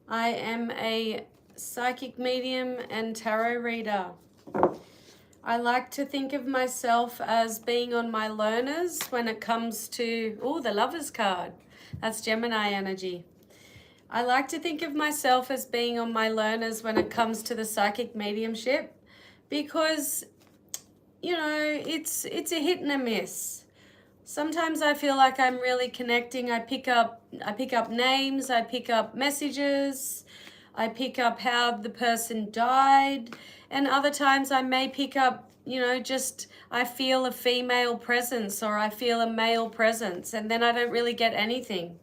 I am a psychic medium and tarot reader. I like to think of myself as being on my learners when it comes to, oh, the Lover's card. That's Gemini energy. I like to think of myself as being on my learners when it comes to the psychic mediumship because, you know, it's a hit and a miss. Sometimes I feel like I'm really connecting. I pick up names, I pick up messages, I pick up how the person died, and other times I may pick up, you know, just I feel a female presence or I feel a male presence, and then I don't really get anything.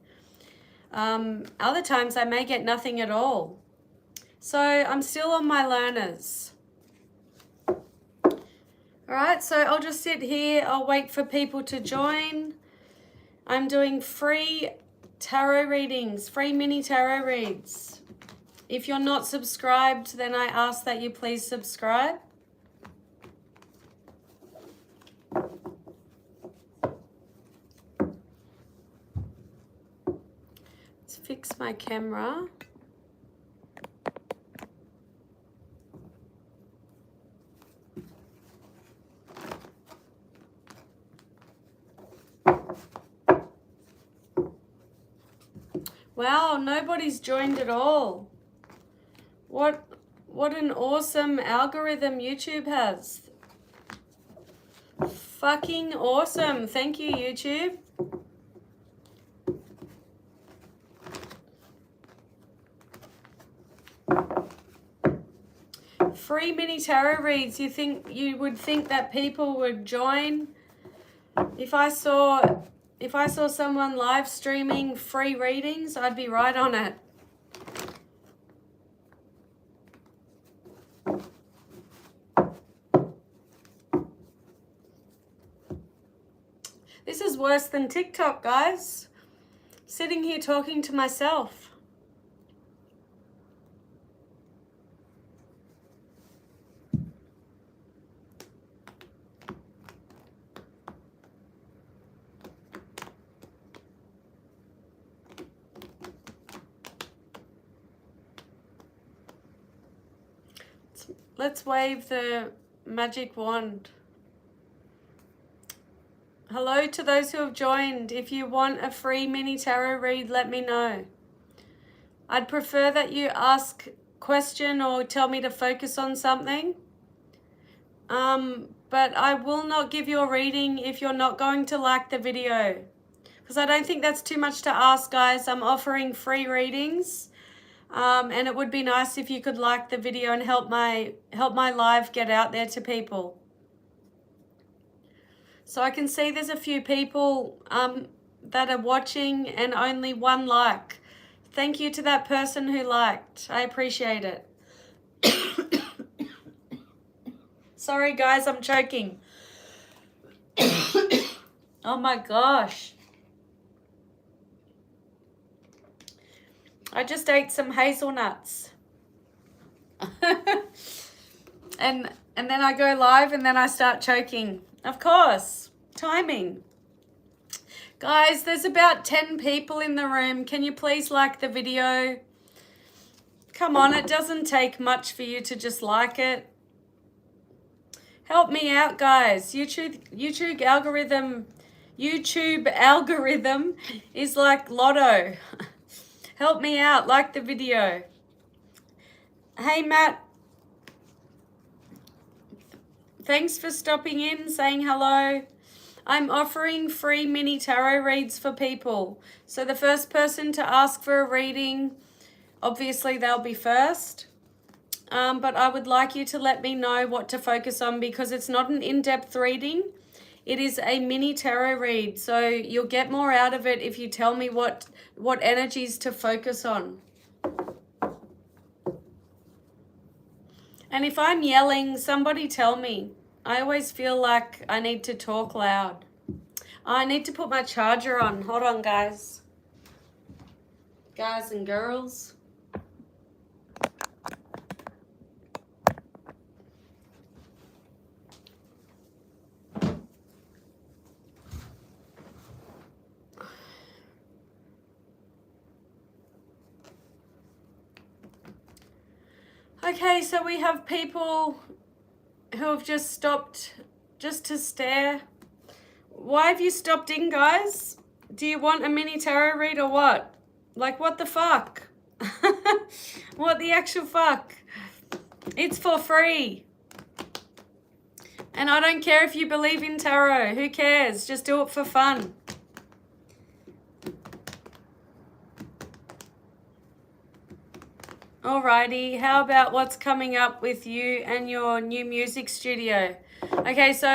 Other times I may get nothing at all. So I'm still on my learners. All right, so I'll just sit here. I'll wait for people to join. I'm doing free tarot readings, free mini tarot reads. If you're not subscribed, then I ask that you please subscribe. Let's fix my camera. Wow, nobody's joined at all. What an awesome algorithm YouTube has. Fucking awesome. Thank you, YouTube. Free mini tarot reads. You would think that people would join. If I saw someone live streaming free readings, I'd be right on it. This is worse than TikTok, guys. Sitting here talking to myself. Let's wave the magic wand. Hello to those who have joined. If you want a free mini tarot read, let me know. I'd prefer that you ask a question or tell me to focus on something. But I will not give you a reading if you're not going to like the video. Because I don't think that's too much to ask, guys. I'm offering free readings. And it would be nice if you could like the video and help my live get out there to people. So I can see there's a few people that are watching and only one like. Thank you to that person who liked. I appreciate it. Sorry guys, I'm choking. Oh my gosh. I just ate some hazelnuts. and then I go live and then I start choking. Of course, timing. Guys, there's about 10 people in the room. Can you please like the video? Come on, it doesn't take much for you to just like it. Help me out, guys. YouTube algorithm is like lotto. Help me out, like the video. Hey, Matt. Thanks for stopping in, saying hello. I'm offering free mini tarot reads for people. So the first person to ask for a reading, obviously they'll be first. But I would like you to let me know what to focus on because it's not an in-depth reading. It is a mini tarot read. So you'll get more out of it if you tell me what energies to focus on. And if I'm yelling, somebody tell me. I always feel like I need to talk loud. I need to put my charger on. Hold on, guys. Guys and girls. Okay, so we have people who have just stopped just to stare. Why have you stopped in, guys? Do you want a mini tarot read or what? Like, what the fuck? What the actual fuck? It's for free. And I don't care if you believe in tarot. Who cares? Just do it for fun. Alrighty, how about what's coming up with you and your new music studio? Okay, so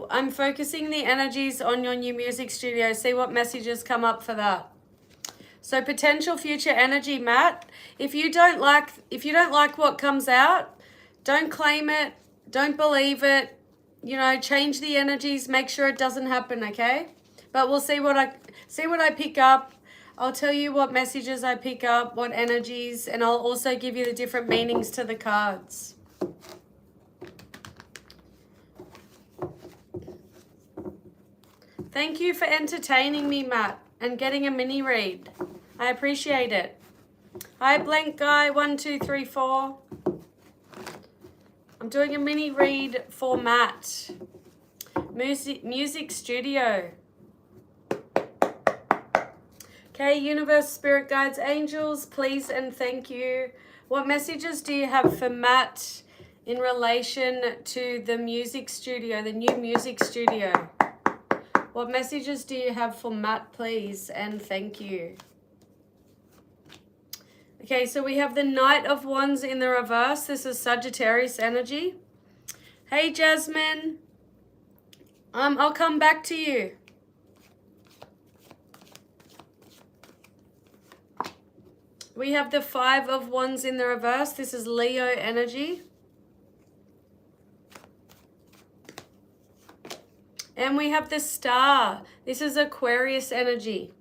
I'm focusing the energies on your new music studio. See what messages come up for that. So potential future energy, Matt. If you don't like what comes out, don't claim it, don't believe it. You know, change the energies, make sure it doesn't happen, okay? But we'll see what I pick up. I'll tell you what messages I pick up, what energies, and I'll also give you the different meanings to the cards. Thank you for entertaining me, Matt, and getting a mini read. I appreciate it. Hi, Blank Guy 1234. I'm doing a mini read for Matt. Music studio. Okay, universe, spirit guides, angels, please and thank you. What messages do you have for Matt in relation to the music studio, the new music studio? What messages do you have for Matt, please and thank you? Okay, so we have the Knight of Wands in the reverse. This is Sagittarius energy. Hey, Jasmine. I'll come back to you. We have the Five of Wands in the reverse. This is Leo energy. And we have the Star. This is Aquarius energy.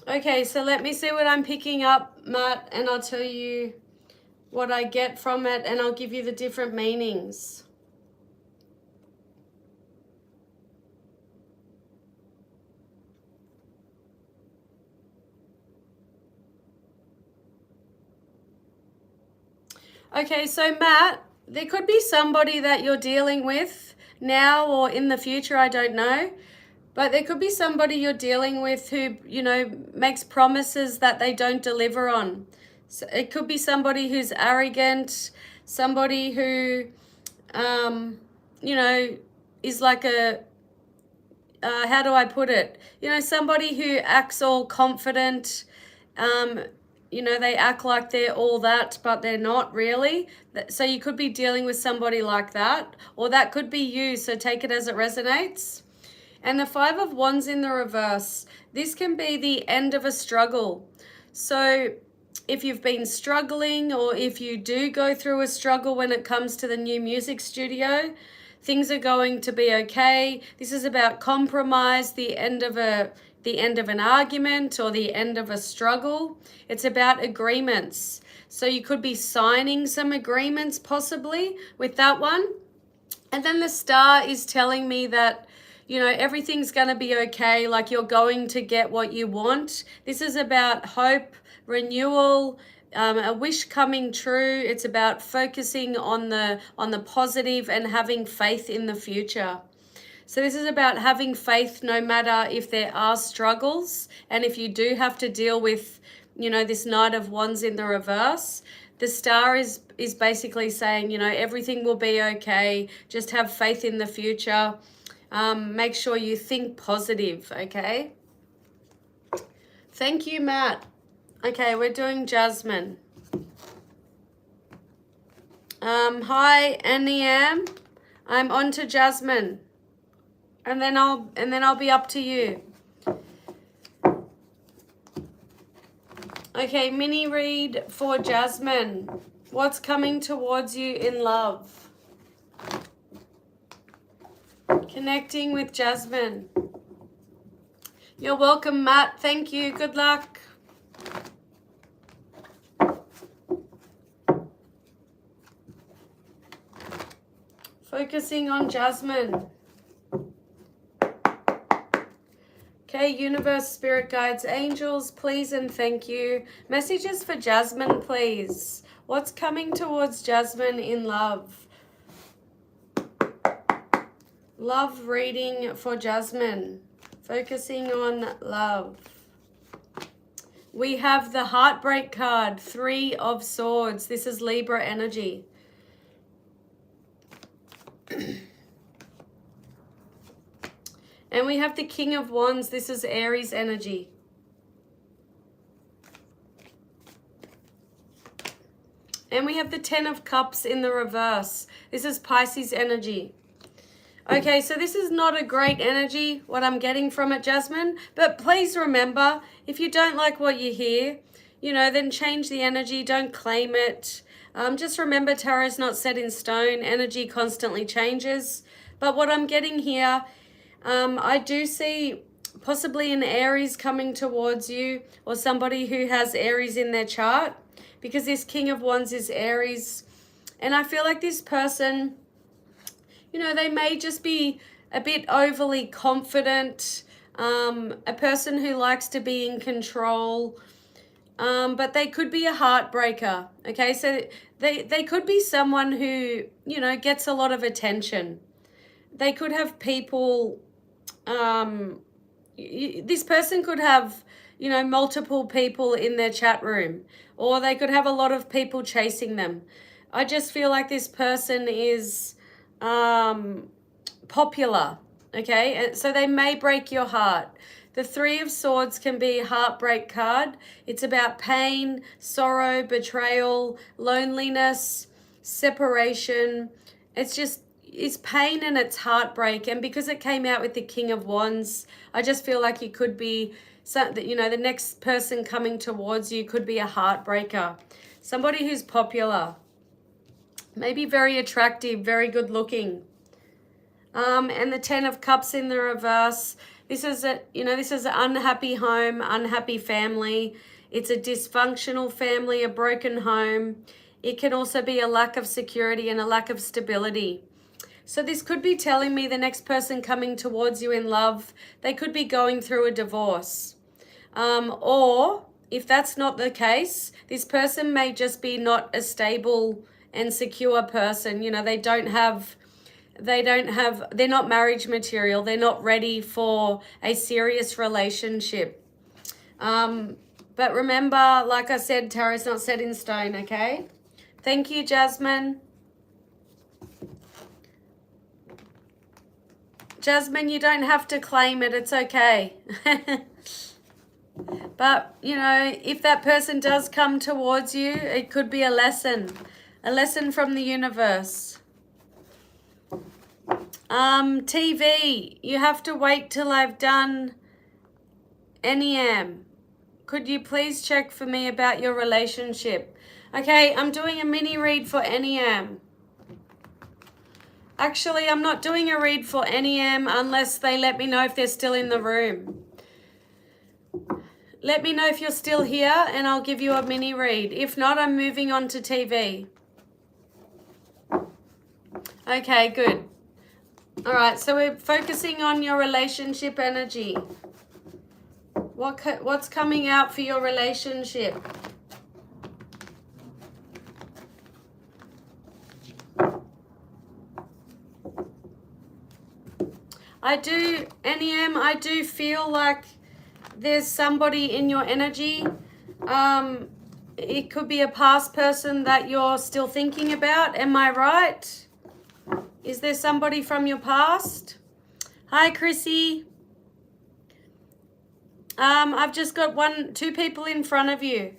Okay, so let me see what I'm picking up, Matt, and I'll tell you what I get from it, and I'll give you the different meanings. Okay, so Matt, there could be somebody that you're dealing with now or in the future, I don't know. But there could be somebody you're dealing with who, you know, makes promises that they don't deliver on. So it could be somebody who's arrogant, somebody who, you know, is like a, how do I put it? You know, somebody who acts all confident, you know, they act like they're all that, but they're not really. So you could be dealing with somebody like that, or that could be you, so take it as it resonates. And the Five of Wands in the reverse, this can be the end of a struggle. So if you've been struggling, or if you do go through a struggle when it comes to the new music studio, things are going to be okay. This is about compromise, the end of an argument or the end of a struggle. It's about agreements. So you could be signing some agreements possibly with that one. And then the Star is telling me that, you know, everything's going to be okay, like you're going to get what you want. This is about hope, renewal, a wish coming true. It's about focusing on the positive and having faith in the future. So this is about having faith no matter if there are struggles, and if you do have to deal with, you know, this Knight of Wands in the reverse. The Star is basically saying, you know, everything will be okay. Just have faith in the future. Make sure you think positive, okay? Thank you, Matt. Okay, we're doing Jasmine. Hi, Anniam. I'm on to Jasmine. And then I'll be up to you. Okay, mini read for Jasmine. What's coming towards you in love? Connecting with Jasmine. You're welcome, Matt. Thank you. Good luck. Focusing on Jasmine. Okay, universe, spirit guides, angels, please and thank you. Messages for Jasmine, please. What's coming towards Jasmine in love? Love reading for Jasmine. Focusing on love. We have the Heartbreak card, 3 of Swords. This is Libra energy. And we have the King of Wands. This is Aries energy. And we have the 10 of Cups in the reverse. This is Pisces energy. Okay, so this is not a great energy, what I'm getting from it, Jasmine. But please remember, if you don't like what you hear, you know, then change the energy. Don't claim it. Just remember, tarot is not set in stone. Energy constantly changes. But what I'm getting here, I do see possibly an Aries coming towards you, or somebody who has Aries in their chart, because this King of Wands is Aries. And I feel like this person, you know, they may just be a bit overly confident, a person who likes to be in control, but they could be a heartbreaker, okay? So they could be someone who, you know, gets a lot of attention. They could have people, this person could have, you know, multiple people in their chat room, or they could have a lot of people chasing them. I just feel like this person is popular, okay? And so they may break your heart. The 3 of Swords can be a heartbreak card. It's about pain, sorrow, betrayal, loneliness, separation. It's pain and it's heartbreak. And because it came out with the King of Wands, I just feel like it could be, you know, the next person coming towards you could be a heartbreaker. Somebody who's popular. Maybe very attractive, very good looking. And the 10 of Cups in the reverse. This is this is an unhappy home, unhappy family. It's a dysfunctional family, a broken home. It can also be a lack of security and a lack of stability. So this could be telling me the next person coming towards you in love, they could be going through a divorce. Or if that's not the case, this person may just be not a stable and secure person. You know, they're not marriage material. They're not ready for a serious relationship. But remember, like I said, tarot's not set in stone, okay? Thank you, Jasmine. Jasmine, you don't have to claim it. It's okay. But, you know, if that person does come towards you, it could be a lesson from the universe. TV, you have to wait till I've done NEM. Could you please check for me about your relationship? Okay, I'm doing a mini read for NEM. Actually, I'm not doing a read for NEM unless they let me know if they're still in the room. Let me know if you're still here and I'll give you a mini read. If not, I'm moving on to TV. Okay, good. All right, so we're focusing on your relationship energy. What's coming out for your relationship? NEM, I do feel like there's somebody in your energy. It could be a past person that you're still thinking about. Am I right? Is there somebody from your past? Hi, Chrissy. I've just got 2 people in front of you.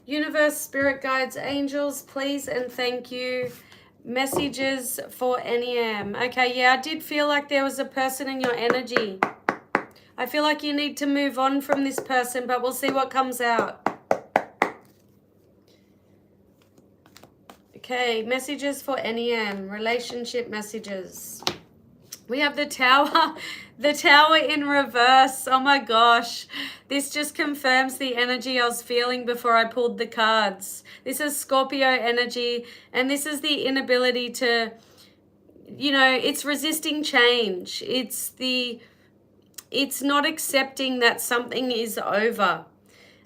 Universe, spirit guides, angels, please and thank you. Messages for NEM. Okay, yeah, I did feel like there was a person in your energy. I feel like you need to move on from this person, but we'll see what comes out. Okay, messages for NEM, relationship messages. We have the Tower, the Tower in reverse. Oh my gosh. This just confirms the energy I was feeling before I pulled the cards. This is Scorpio energy, and this is the inability to, you know, it's resisting change. It's the it's not accepting that something is over.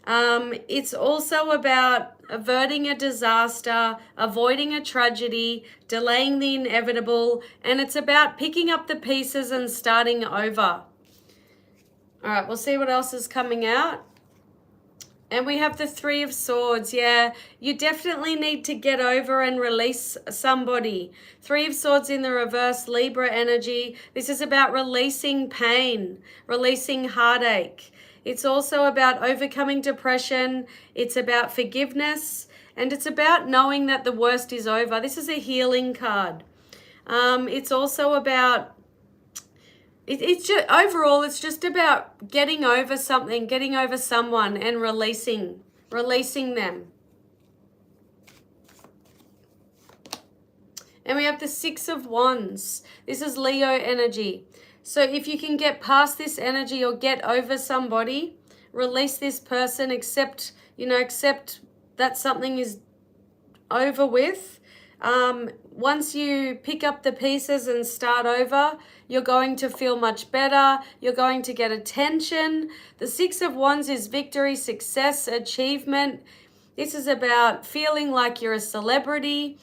It's also about averting a disaster, avoiding a tragedy, delaying the inevitable, and it's about picking up the pieces and starting over. All right, we'll see what else is coming out. And we have the Three of Swords. Yeah, you definitely need to get over and release somebody. Three of Swords in the reverse, Libra energy. This is about releasing pain, releasing heartache. It's also about overcoming depression. It's about forgiveness. And it's about knowing that the worst is over. This is a healing card. It's also about it's just overall, it's just about getting over something, getting over someone, and releasing them. And we have the Six of Wands. This is Leo energy. So if you can get past this energy or get over somebody, release this person, accept that something is over with. Once you pick up the pieces and start over, you're going to feel much better. You're going to get attention. The Six of Wands is victory, success, achievement. This is about feeling like you're a celebrity.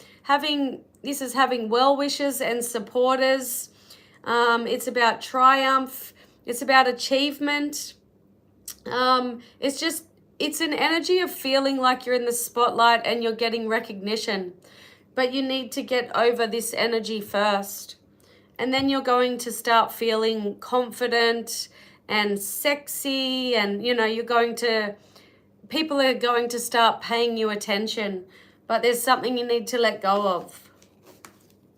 This is having well-wishers and supporters. It's about triumph. It's about achievement. It's an energy of feeling like you're in the spotlight and you're getting recognition. But you need to get over this energy first. And then you're going to start feeling confident and sexy, and people are going to start paying you attention. But there's something you need to let go of.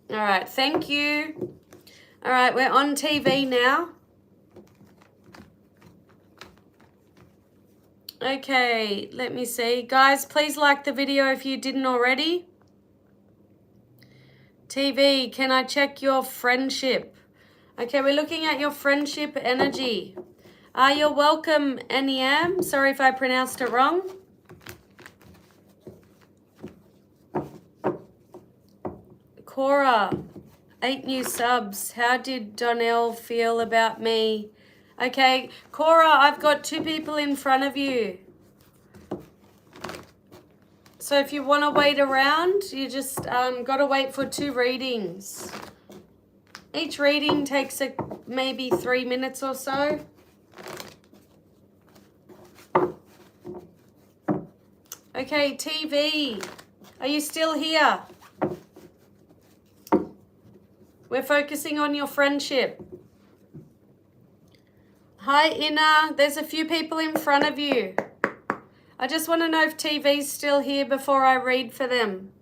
All right, thank you. All right, we're on TV now. Okay, let me see. Guys, please like the video if you didn't already. TV, can I check your friendship? Okay, we're looking at your friendship energy. You're welcome, Aniam. Sorry if I pronounced it wrong. Cora, 8 new subs. How did Donnell feel about me? Okay, Cora, I've got 2 people in front of you. So if you want to wait around, you just got to wait for 2 readings. Each reading takes maybe 3 minutes or so. Okay, TV, are you still here? We're focusing on your friendship. Hi, Inna. There's a few people in front of you. I just want to know if TV's still here before I read for them.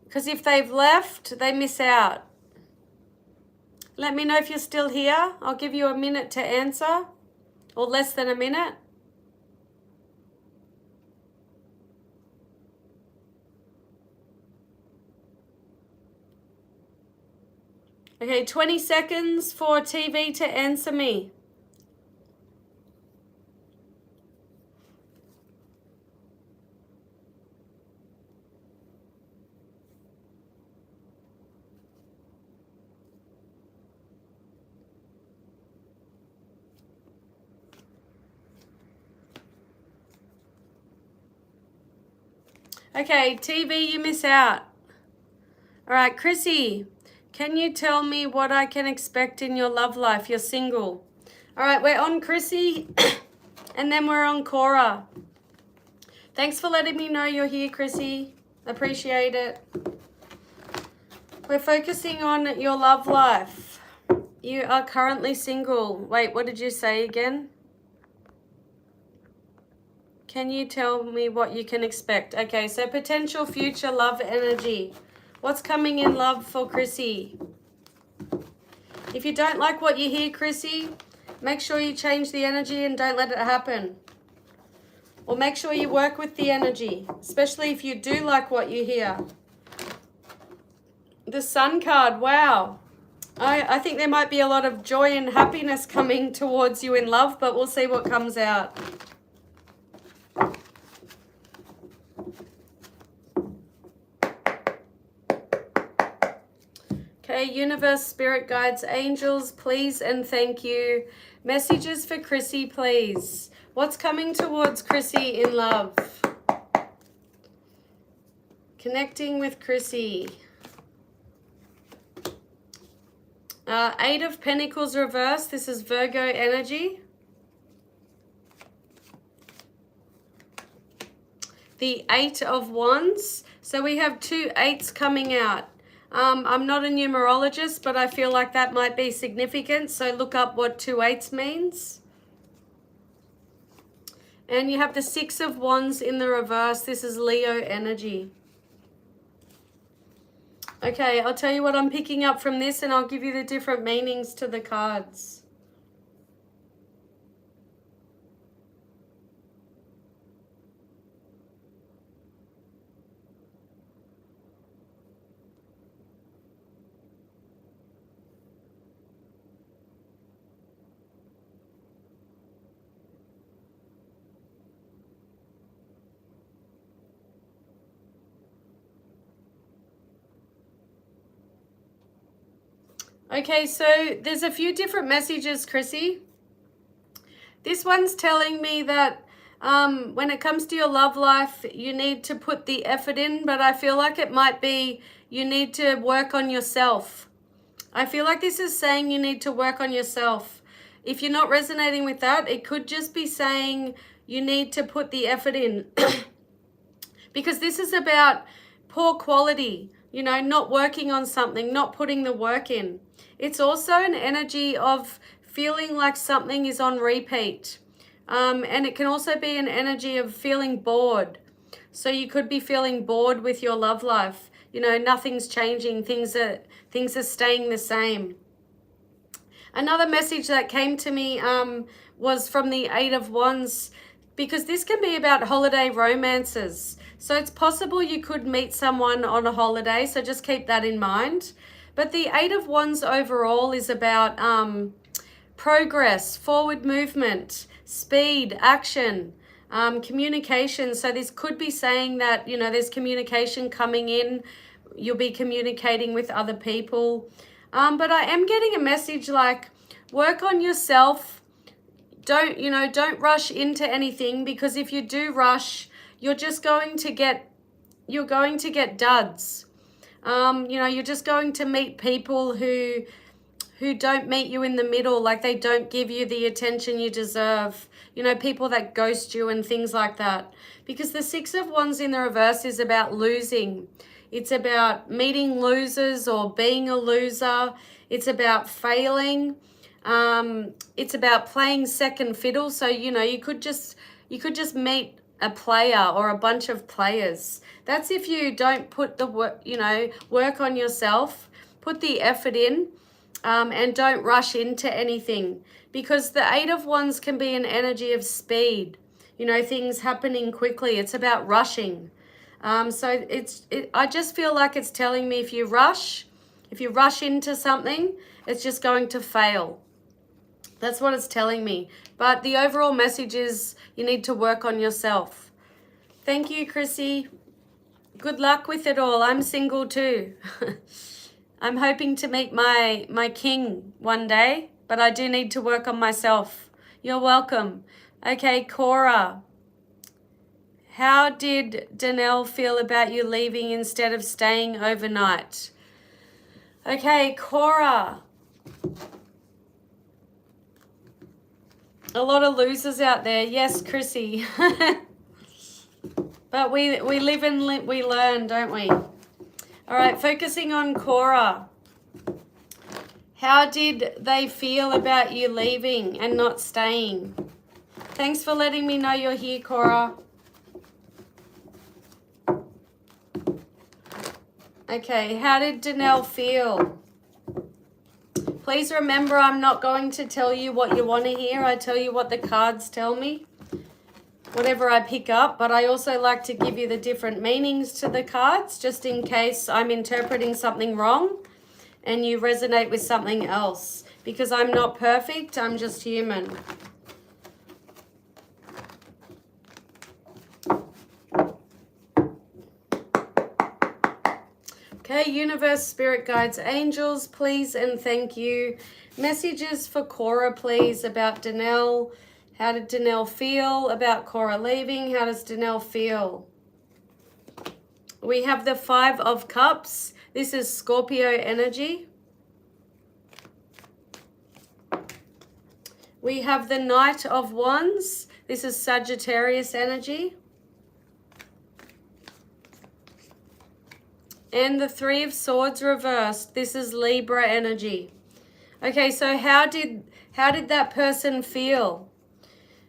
Because if they've left, they miss out. Let me know if you're still here. I'll give you a minute to answer, or less than a minute. Okay, 20 seconds for TV to answer me. Okay, TV, you miss out. All right, Chrissy, can you tell me what I can expect in your love life? You're single. All right, we're on Chrissy, and then we're on Cora. Thanks for letting me know you're here, Chrissy. Appreciate it. We're focusing on your love life. You are currently single. Wait, what did you say again? Can you tell me what you can expect? Okay, so potential future love energy. What's coming in love for Chrissy? If you don't like what you hear, Chrissy, make sure you change the energy and don't let it happen. Or make sure you work with the energy, especially if you do like what you hear. The Sun card, wow. I think there might be a lot of joy and happiness coming towards you in love, but we'll see what comes out. Okay, Okay, universe, spirit guides, angels, please and thank you. Messages for Chrissy, please. What's coming towards Chrissy in love? Connecting with Chrissy. Eight of Pentacles reversed. This is Virgo energy. The Eight of Wands. So we have two eights coming out. I'm not a numerologist, but I feel like that might be significant. So look up what two eights means. And you have the Six of Wands in the reverse. This is Leo energy. Okay, I'll tell you what I'm picking up from this and I'll give you the different meanings to the cards. Okay, so there's a few different messages, Chrissy. This one's telling me that when it comes to your love life, you need to put the effort in, but I feel like it might be you need to work on yourself. I feel like this is saying you need to work on yourself. If you're not resonating with that, it could just be saying you need to put the effort in. Because this is about poor quality, you know, not working on something, not putting the work in. It's also an energy of feeling like something is on repeat. And it can also be an energy of feeling bored. So you could be feeling bored with your love life. You know, nothing's changing. Things are staying the same. Another message that came to me was from the Eight of Wands, because this can be about holiday romances. So it's possible you could meet someone on a holiday, so just keep that in mind. But the Eight of Wands overall is about progress, forward movement, speed, action, communication. So this could be saying that, you know, there's communication coming in. You'll be communicating with other people. But I am getting a message like, work on yourself. Don't rush into anything, because if you do rush, you're going to get duds. You're just going to meet people who don't meet you in the middle, like they don't give you the attention you deserve. You know, people that ghost you and things like that. Because the Six of Wands in the reverse is about losing. It's about meeting losers or being a loser. It's about failing. It's about playing second fiddle. So, you know, you could just meet a player or a bunch of players. That's if you don't put the work on yourself, put the effort in, and don't rush into anything. Because the Eight of Wands can be an energy of speed, you know, things happening quickly. It's about rushing. I just feel like it's telling me if you rush into something, it's just going to fail. That's what it's telling me. But the overall message is you need to work on yourself. Thank you, Chrissy. Good luck with it all. I'm single too. I'm hoping to meet my king one day, but I do need to work on myself. You're welcome. Okay, Cora. How did Danelle feel about you leaving instead of staying overnight? Okay, Cora. A lot of losers out there. Yes, Chrissy. But we live and we learn, don't we? All right, focusing on Cora. How did they feel about you leaving and not staying? Thanks for letting me know you're here, Cora. Okay, how did Danelle feel? Please remember, I'm not going to tell you what you want to hear. I tell you what the cards tell me, whatever I pick up. But I also like to give you the different meanings to the cards, just in case I'm interpreting something wrong and you resonate with something else. Because I'm not perfect, I'm just human. Okay, universe, spirit guides, angels, please and thank you. Messages for Cora, please, about Danelle. How did Danelle feel about Cora leaving? How does Danelle feel? We have the 5 of Cups. This is Scorpio energy. We have the Knight of Wands. This is Sagittarius energy. And the 3 of Swords reversed. This is Libra energy. Okay, so how did that person feel?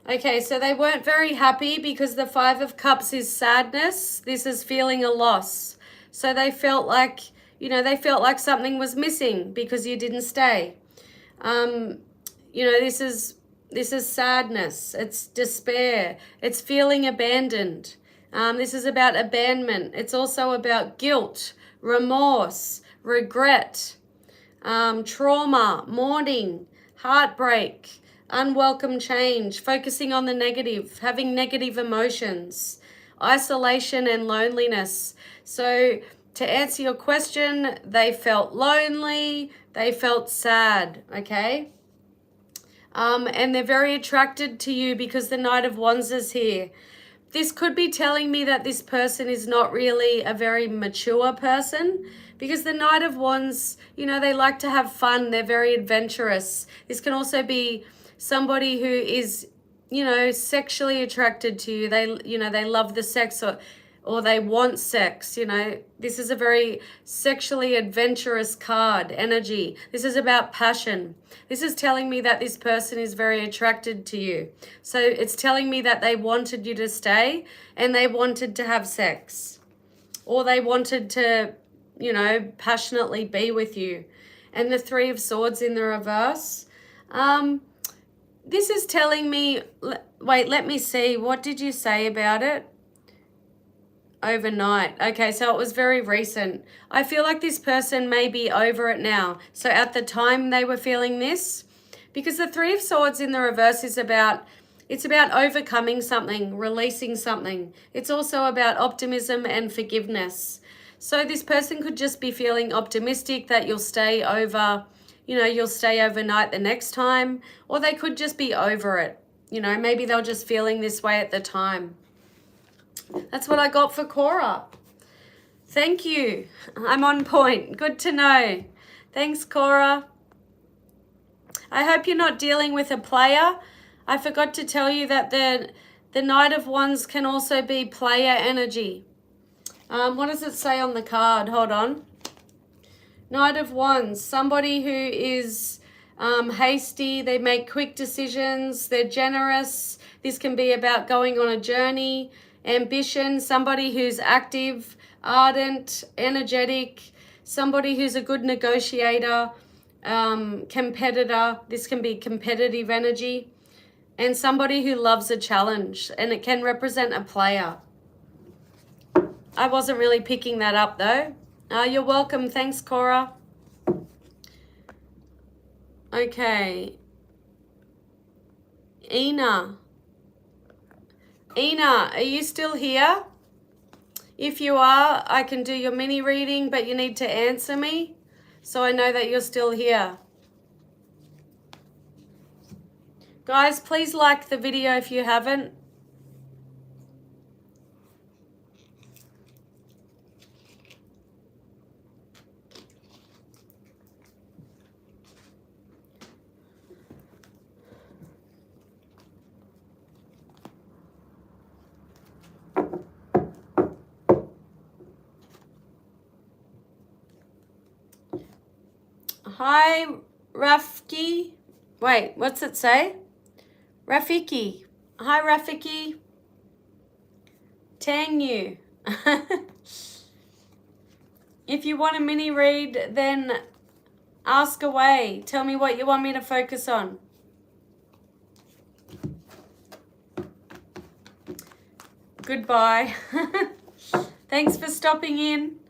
Okay, so they weren't very happy because the 5 of Cups is sadness. This is feeling a loss. So they felt like, they felt like something was missing because you didn't stay. This is sadness. It's despair. It's feeling abandoned. This is about abandonment. It's also about guilt, remorse, regret, trauma, mourning, heartbreak, unwelcome change, focusing on the negative, having negative emotions, isolation and loneliness. So to answer your question, they felt lonely, they felt sad, okay? And they're very attracted to you because the Knight of Wands is here. This could be telling me that this person is not really a very mature person, because the Knight of Wands, they like to have fun. They're very adventurous. This can also be somebody who is, sexually attracted to you. They love the sex or they want sex. This is a very sexually adventurous card energy. This is about passion. This is telling me that this person is very attracted to you. So it's telling me that they wanted you to stay and they wanted to have sex, or they wanted to, passionately be with you. And the 3 of Swords in the reverse. This is telling me, wait, let me see. What did you say about it? Overnight. Okay, so it was very recent. I feel like this person may be over it now. So at the time they were feeling this, because the 3 of Swords in the reverse is about overcoming something, releasing something. It's also about optimism and forgiveness. So this person could just be feeling optimistic that you'll stay over, you'll stay overnight the next time, or they could just be over it. Maybe they're just feeling this way at the time. That's what I got for Cora. Thank you. I'm on point. Good to know. Thanks, Cora. I hope you're not dealing with a player. I forgot to tell you that the Knight of Wands can also be player energy. What does it say on the card? Hold on. Knight of Wands, somebody who is hasty. They make quick decisions. They're generous. This can be about going on a journey. Ambition, somebody who's active, ardent, energetic, somebody who's a good negotiator, competitor. This can be competitive energy, and somebody who loves a challenge, and it can represent a player. I wasn't really picking that up though. You're welcome. Thanks, Cora. Okay. Ina, are you still here? If you are, I can do your mini reading, but you need to answer me so I know that you're still here. Guys, please like the video if you haven't. Hi, Rafiki. Wait, what's it say? Rafiki. Hi, Rafiki. Tangu. If you want a mini read, then ask away. Tell me what you want me to focus on. Goodbye. Thanks for stopping in.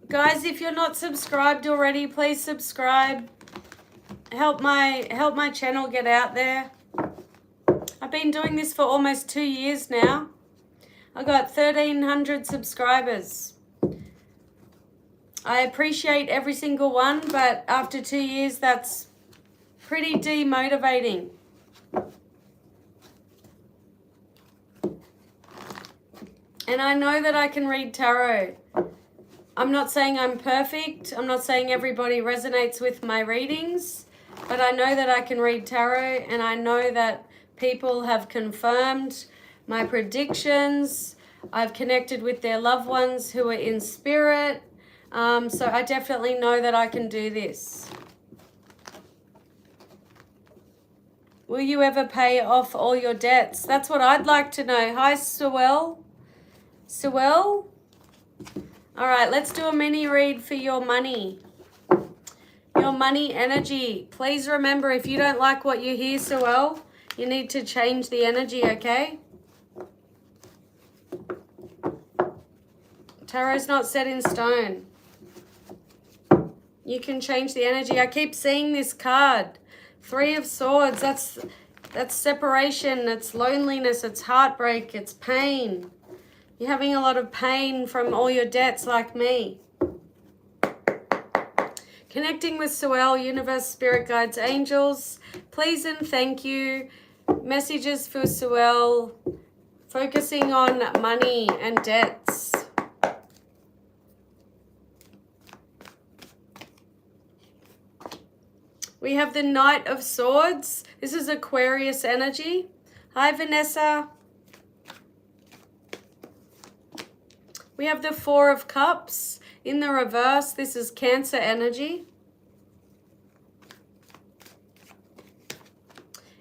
Guys, if you're not subscribed already, please subscribe. Help my channel get out there. I've been doing this for almost 2 years now. I got 1,300 subscribers. I appreciate every single one, but after 2 years, that's pretty demotivating. And I know that I can read tarot. I'm not saying I'm perfect. I'm not saying everybody resonates with my readings, but I know that I can read tarot, and I know that people have confirmed my predictions. I've connected with their loved ones who are in spirit. So I definitely know that I can do this. Will you ever pay off all your debts? That's what I'd like to know. Hi, Sewell. Sewell? All right, let's do a mini read for your money. Your money energy. Please remember, if you don't like what you hear, Sewell, you need to change the energy, okay? Tarot's not set in stone. You can change the energy. I keep seeing this card. 3 of Swords. That's separation. It's loneliness. It's heartbreak. It's pain. You're having a lot of pain from all your debts like me. Connecting with Sewell, universe, spirit guides, angels. Please and thank you. Messages for Sewell. Focusing on money and debts. We have the Knight of Swords. This is Aquarius energy. Hi, Vanessa. We have the 4 of Cups. In the reverse, this is Cancer energy.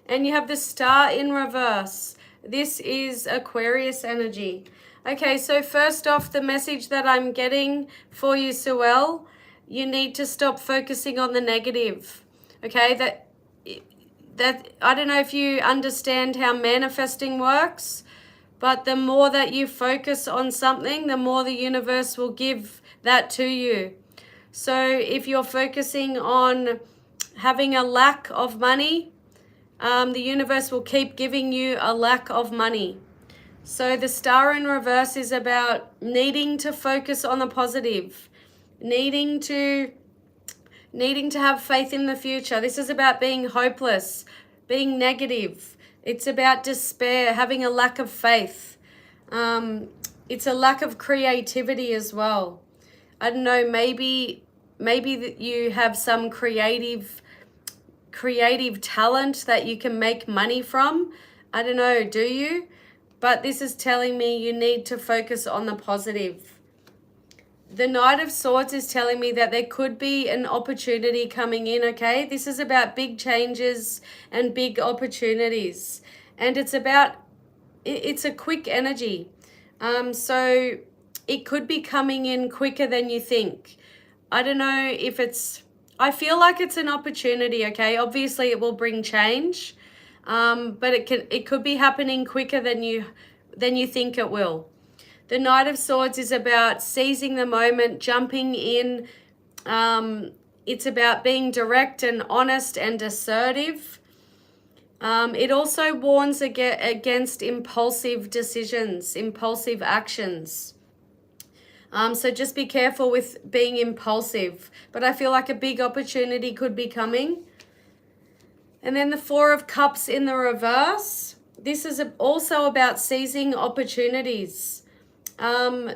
And you have the Star in reverse. This is Aquarius energy. Okay, so first off, the message that I'm getting for you, Sewell, you need to stop focusing on the negative. Okay, that I don't know if you understand how manifesting works, but the more that you focus on something, the more the universe will give that to you. So if you're focusing on having a lack of money, the universe will keep giving you a lack of money. So the Star in reverse is about needing to focus on the positive, needing to have faith in the future. This is about being hopeless, being negative. It's about despair, having a lack of faith. It's a lack of creativity as well. I don't know, maybe that you have some creative talent that you can make money from. I don't know, do you? But this is telling me you need to focus on the positive. The Knight of Swords is telling me that there could be an opportunity coming in, okay? This is about big changes and big opportunities. And it's a quick energy. So it could be coming in quicker than you think. I don't know if I feel like it's an opportunity, okay? Obviously it will bring change, but it could be happening quicker than you think it will. The Knight of Swords is about seizing the moment, jumping in. It's about being direct and honest and assertive. It also warns against impulsive decisions, impulsive actions. So just be careful with being impulsive. But I feel like a big opportunity could be coming. And then the 4 of Cups in the reverse. This is also about seizing opportunities.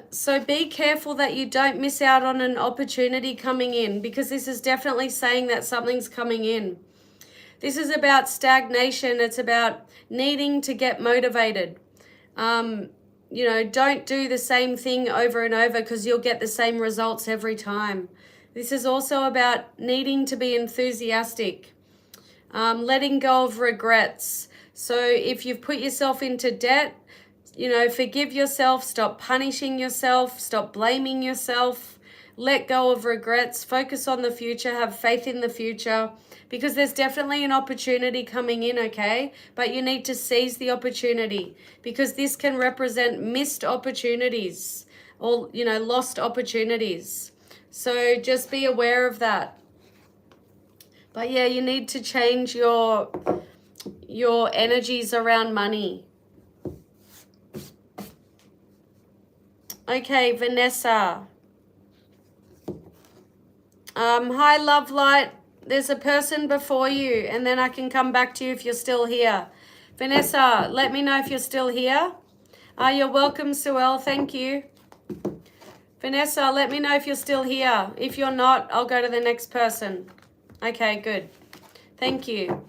So be careful that you don't miss out on an opportunity coming in, because this is definitely saying that something's coming in. This is about stagnation. It's about needing to get motivated. Don't do the same thing over and over, because you'll get the same results every time. This is also about needing to be enthusiastic, letting go of regrets. So if you've put yourself into debt, forgive yourself, stop punishing yourself, stop blaming yourself, let go of regrets, focus on the future, have faith in the future, because there's definitely an opportunity coming in, okay? But you need to seize the opportunity, because this can represent missed opportunities or, lost opportunities. So just be aware of that. But yeah, you need to change your energies around money. Okay, Vanessa. Hi, Love Light. There's a person before you, and then I can come back to you if you're still here. Vanessa, let me know if you're still here. You're welcome, Suel. Thank you. Vanessa, let me know if you're still here. If you're not, I'll go to the next person. Okay, good. Thank you.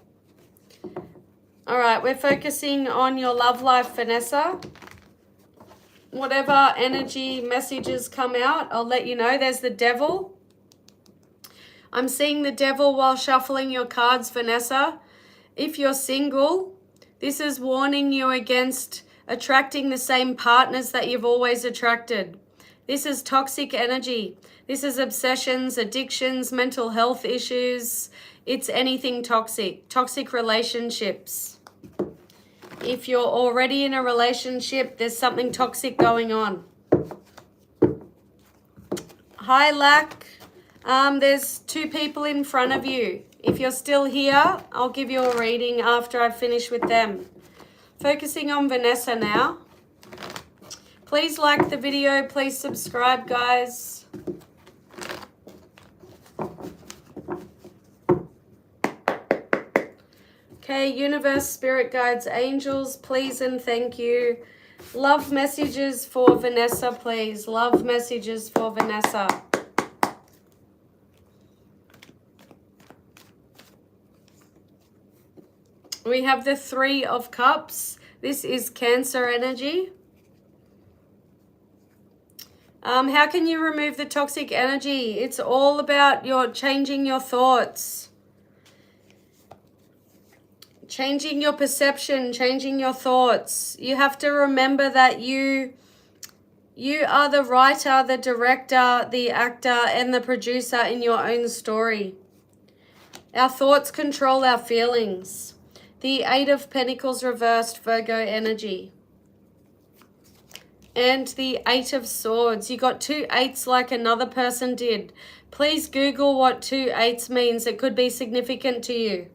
All right, we're focusing on your love life, Vanessa. Whatever energy messages come out, I'll let you know. There's the devil. I'm seeing the devil while shuffling your cards, Vanessa. If you're single, this is warning you against attracting the same partners that you've always attracted. This is toxic energy. This is obsessions, addictions, mental health issues. It's anything toxic, toxic relationships. If you're already in a relationship, there's something toxic going on. Hi, Lack. There's two people in front of you. If you're still here, I'll give you a reading after I finish with them. Focusing on Vanessa now. Please like the video. Please subscribe, guys. Okay, universe, spirit guides, angels, please and thank you. Love messages for Vanessa, please. Love messages for Vanessa. We have the Three of Cups. This is Cancer energy. How can you remove the toxic energy? It's all about your changing your thoughts. Changing your perception, changing your thoughts. You have to remember that you are the writer, the director, the actor, and the producer in your own story. Our thoughts control our feelings. The Eight of Pentacles reversed, Virgo energy. And the Eight of Swords. You got two eights like another person did. Please Google what two eights means. It could be significant to you.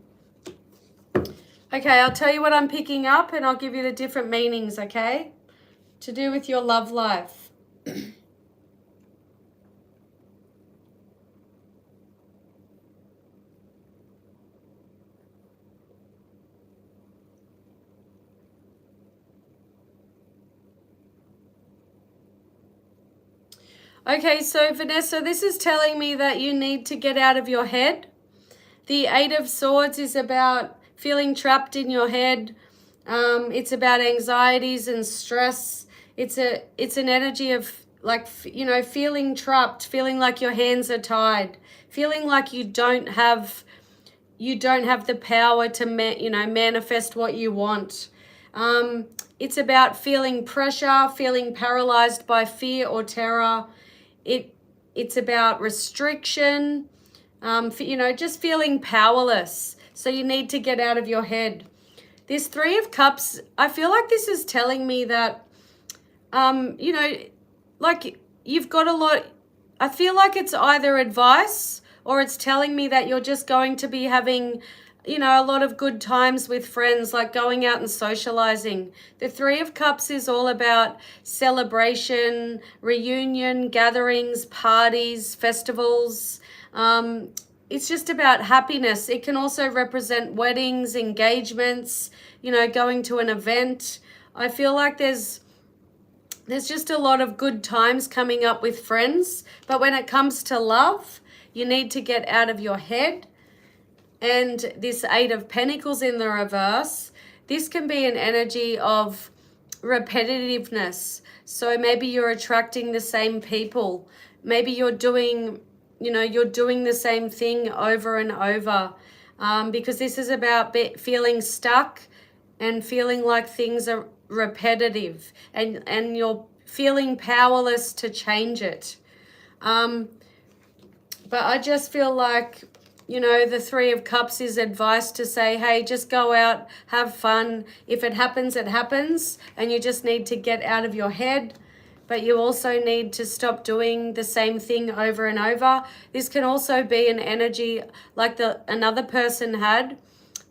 Okay, I'll tell you what I'm picking up and I'll give you the different meanings, okay? To do with your love life. Okay, so Vanessa, this is telling me that you need to get out of your head. The Eight of Swords is about feeling trapped in your head. It's about anxieties and stress. It's an energy of like, you know, feeling trapped, feeling like your hands are tied, feeling like you don't have the power to manifest what you want. It's about feeling pressure, feeling paralyzed by fear or terror. It's about restriction, just feeling powerless. So you need to get out of your head. This Three of Cups, I feel like this is telling me that, like you've got a lot. I feel like it's either advice or it's telling me that you're just going to be having, a lot of good times with friends, like going out and socializing. The Three of Cups is all about celebration, reunion, gatherings, parties, festivals. It's just about happiness. It can also represent weddings, engagements, going to an event. I feel like there's just a lot of good times coming up with friends. But when it comes to love, you need to get out of your head. And this Eight of Pentacles in the reverse, this can be an energy of repetitiveness. So maybe you're attracting the same people. Maybe you're doing the same thing over and over. Because this is about feeling stuck and feeling like things are repetitive. And you're feeling powerless to change it. But I just feel like, the Three of Cups is advice to say, hey, just go out, have fun. If it happens, it happens. And you just need to get out of your head. But you also need to stop doing the same thing over and over. This can also be an energy like another person had.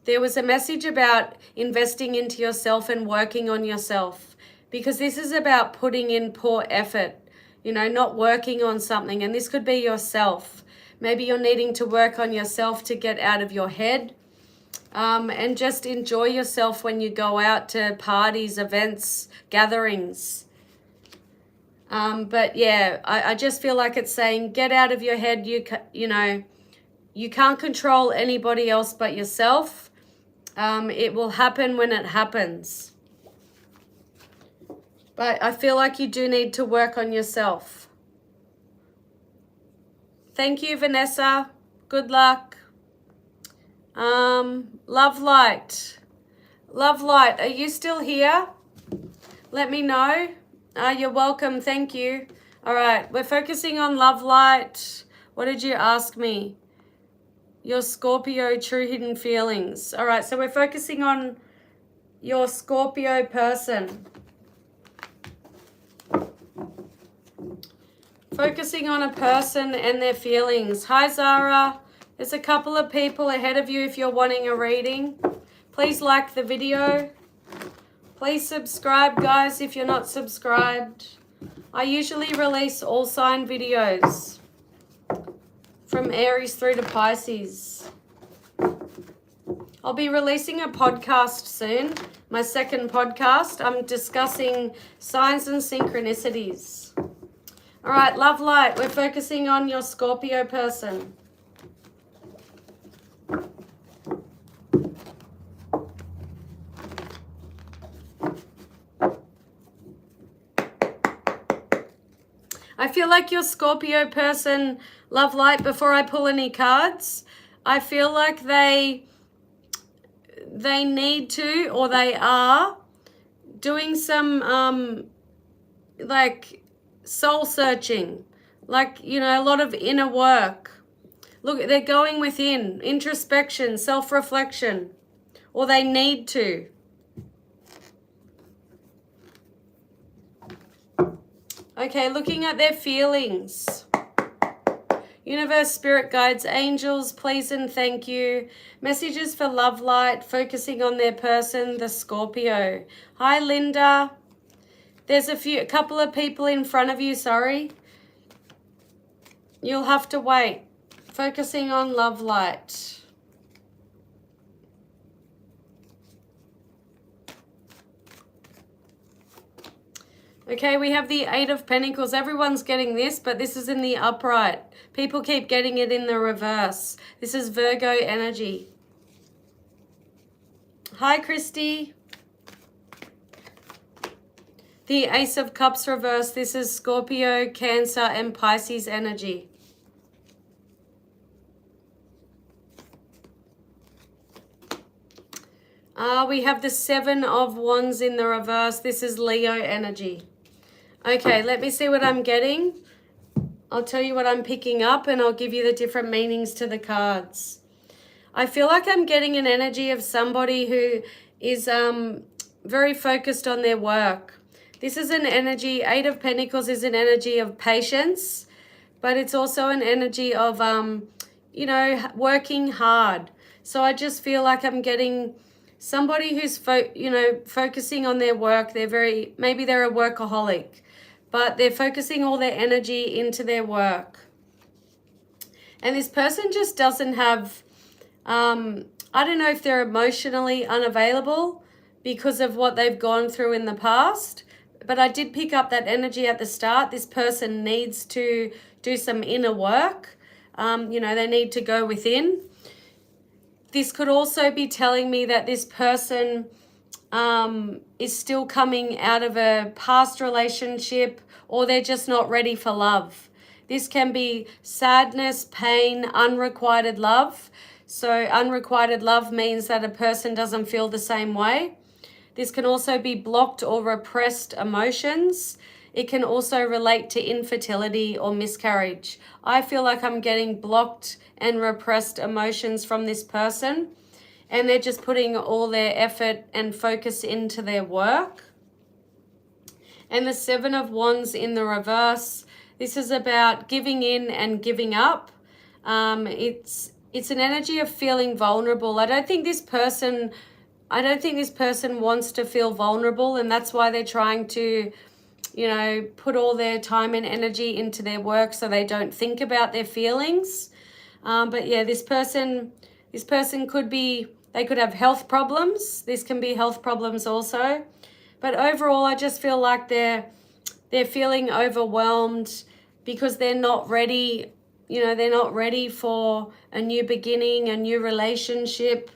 There was a message about investing into yourself and working on yourself. Because this is about putting in poor effort, not working on something. And this could be yourself. Maybe you're needing to work on yourself to get out of your head. And just enjoy yourself when you go out to parties, events, gatherings. But yeah, I just feel like it's saying get out of your head. You know, you can't control anybody else but yourself. It will happen when it happens. But I feel like you do need to work on yourself. Thank you, Vanessa. Good luck. Love Light. Love Light, are you still here? Let me know. You're welcome. Thank you. All right, we're focusing on Love Light. What did you ask me? Your Scorpio true hidden feelings. All right, so we're focusing on your Scorpio person. Focusing on a person and their feelings. Hi, Zara. There's a couple of people ahead of you if you're wanting a reading. Please like the video. Please subscribe, guys, if you're not subscribed. I usually release all sign videos from Aries through to Pisces. I'll be releasing a podcast soon, my second podcast. I'm discussing signs and synchronicities. All right, Love Light, we're focusing on your Scorpio person. I feel like your Scorpio person, Love Light, before I pull any cards, I feel like they need to, or they are doing some like soul searching, like, you know, a lot of inner work. Look, they're going within, introspection, self-reflection, or they need to. Okay, looking at their feelings. Universe, spirit guides, angels, please and thank you. Messages for Love Light, focusing on their person, the Scorpio. Hi, Linda. There's a couple of people in front of you, sorry. You'll have to wait. Focusing on Love Light. Okay, we have the Eight of Pentacles. Everyone's getting this, but this is in the upright. People keep getting it in the reverse. This is Virgo energy. Hi, Christy. The Ace of Cups reverse. This is Scorpio, Cancer, and Pisces energy. We have the Seven of Wands in the reverse. This is Leo energy. Okay, let me see what I'm getting. I'll tell you what I'm picking up and I'll give you the different meanings to the cards. I feel like I'm getting an energy of somebody who is very focused on their work. This is an energy, Eight of Pentacles is an energy of patience, but it's also an energy of, you know, working hard. So I just feel like I'm getting somebody who's, focusing on their work. Maybe they're a workaholic, but they're focusing all their energy into their work. And this person just doesn't have, I don't know if they're emotionally unavailable because of what they've gone through in the past, but I did pick up that energy at the start. This person needs to do some inner work. They need to go within. This could also be telling me that this person is still coming out of a past relationship, or they're just not ready for love. This can be sadness, pain, unrequited love. So unrequited love means that a person doesn't feel the same way. This can also be blocked or repressed emotions. It can also relate to infertility or miscarriage. I feel like I'm getting blocked and repressed emotions from this person, and they're just putting all their effort and focus into their work. And the Seven of Wands in the reverse, this is about giving in and giving up. It's an energy of feeling vulnerable. I don't think this person wants to feel vulnerable, and that's why they're trying to, put all their time and energy into their work so they don't think about their feelings. But yeah, this person could be, they could have health problems. This can be health problems also. But overall, I just feel like they're feeling overwhelmed because they're not ready. You know, they're not ready for a new beginning, a new relationship,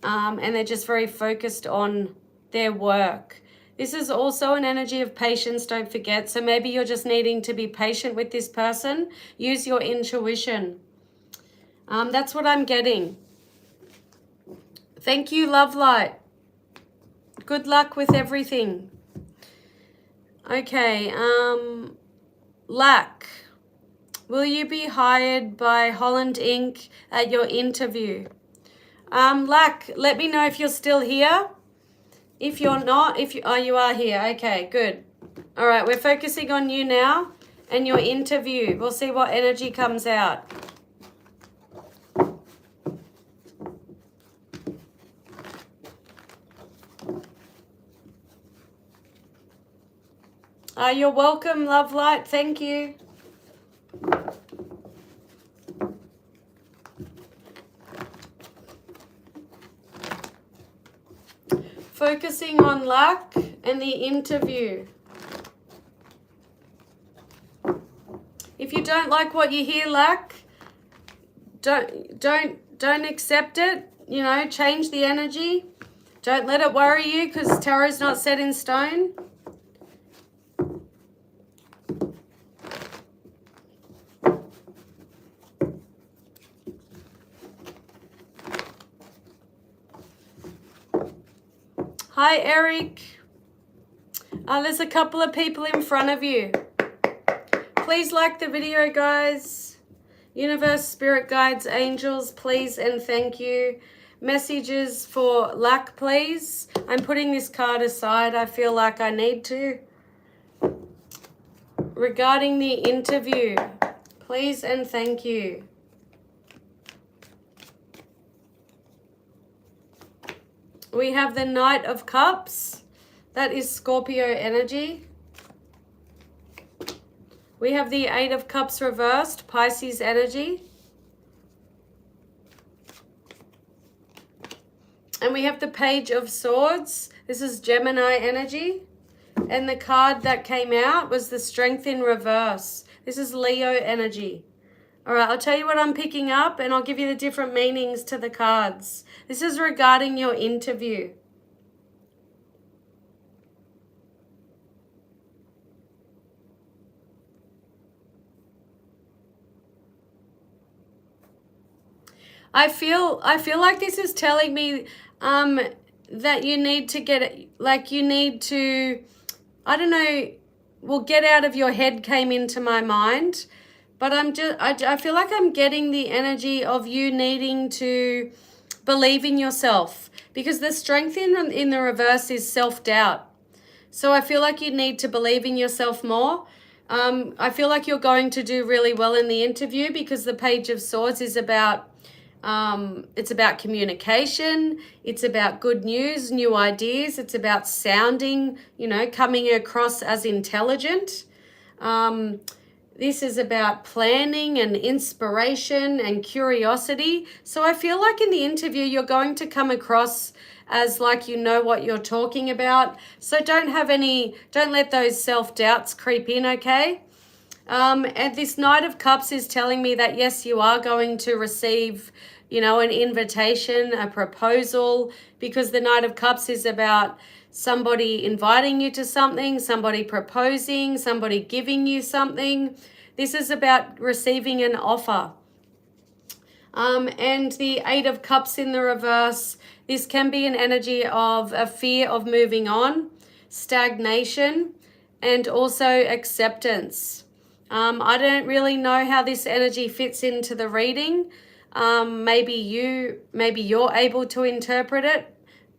and they're just very focused on their work. This is also an energy of patience, don't forget. So maybe you're just needing to be patient with this person. Use your intuition. That's what I'm getting. Thank you, Love Light. Good luck with everything. Okay, Lack. Will you be hired by Holland Inc. at your interview? Lack, let me know if you're still here. If you're not, you are here. Okay, good. All right, we're focusing on you now and your interview. We'll see what energy comes out. You're welcome, Love Light. Thank you. Focusing on Lack and the interview. If you don't like what you hear, Lack, don't accept it. You know, change the energy. Don't let it worry you, because tarot's not set in stone. Hi, Eric. There's a couple of people in front of you. Please like the video, guys. Universe, spirit guides, angels, please and thank you. Messages for Lack, please. I'm putting this card aside. I feel like I need to. Regarding the interview, please and thank you. We have the Knight of Cups. That is Scorpio energy. We have the Eight of Cups reversed, Pisces energy. And we have the Page of Swords. This is Gemini energy. And the card that came out was the Strength in reverse. This is Leo energy. All right, I'll tell you what I'm picking up and I'll give you the different meanings to the cards. This is regarding your interview. I feel like this is telling me that you need to I don't know, well, get out of your head came into my mind. But I feel like I'm getting the energy of you needing to believe in yourself, because the Strength in the reverse is self-doubt. So I feel like you need to believe in yourself more. I feel like you're going to do really well in the interview, because the Page of Swords is about, it's about communication. It's about good news, new ideas. It's about sounding, you know, coming across as intelligent. This is about planning and inspiration and curiosity. So I feel like in the interview, you're going to come across as like you know what you're talking about. So don't let those self-doubts creep in, okay? And this Knight of Cups is telling me that, yes, you are going to receive, you know, an invitation, a proposal, because the Knight of Cups is about somebody inviting you to something, somebody proposing, somebody giving you something. This is about receiving an offer. And the Eight of Cups in the reverse, this can be an energy of a fear of moving on, stagnation, and also acceptance. I don't really know how this energy fits into the reading. Maybe you're able to interpret it,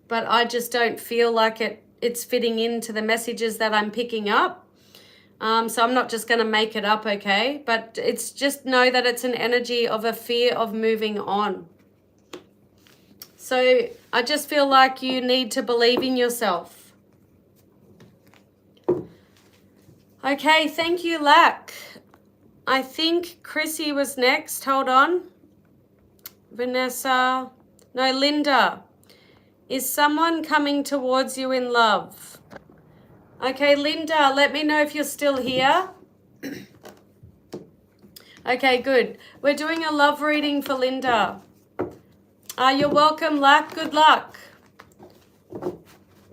but I just don't feel like it's fitting into the messages that I'm picking up. So I'm not just going to make it up, okay? But it's just know that it's an energy of a fear of moving on. So I just feel like you need to believe in yourself. Okay, thank you, Lack. I think Chrissy was next. Hold on. Vanessa. No, Linda. Is someone coming towards you in love? Okay, Linda, let me know if you're still here. Okay, good. We're doing a love reading for Linda. You're welcome, Lack. Good luck.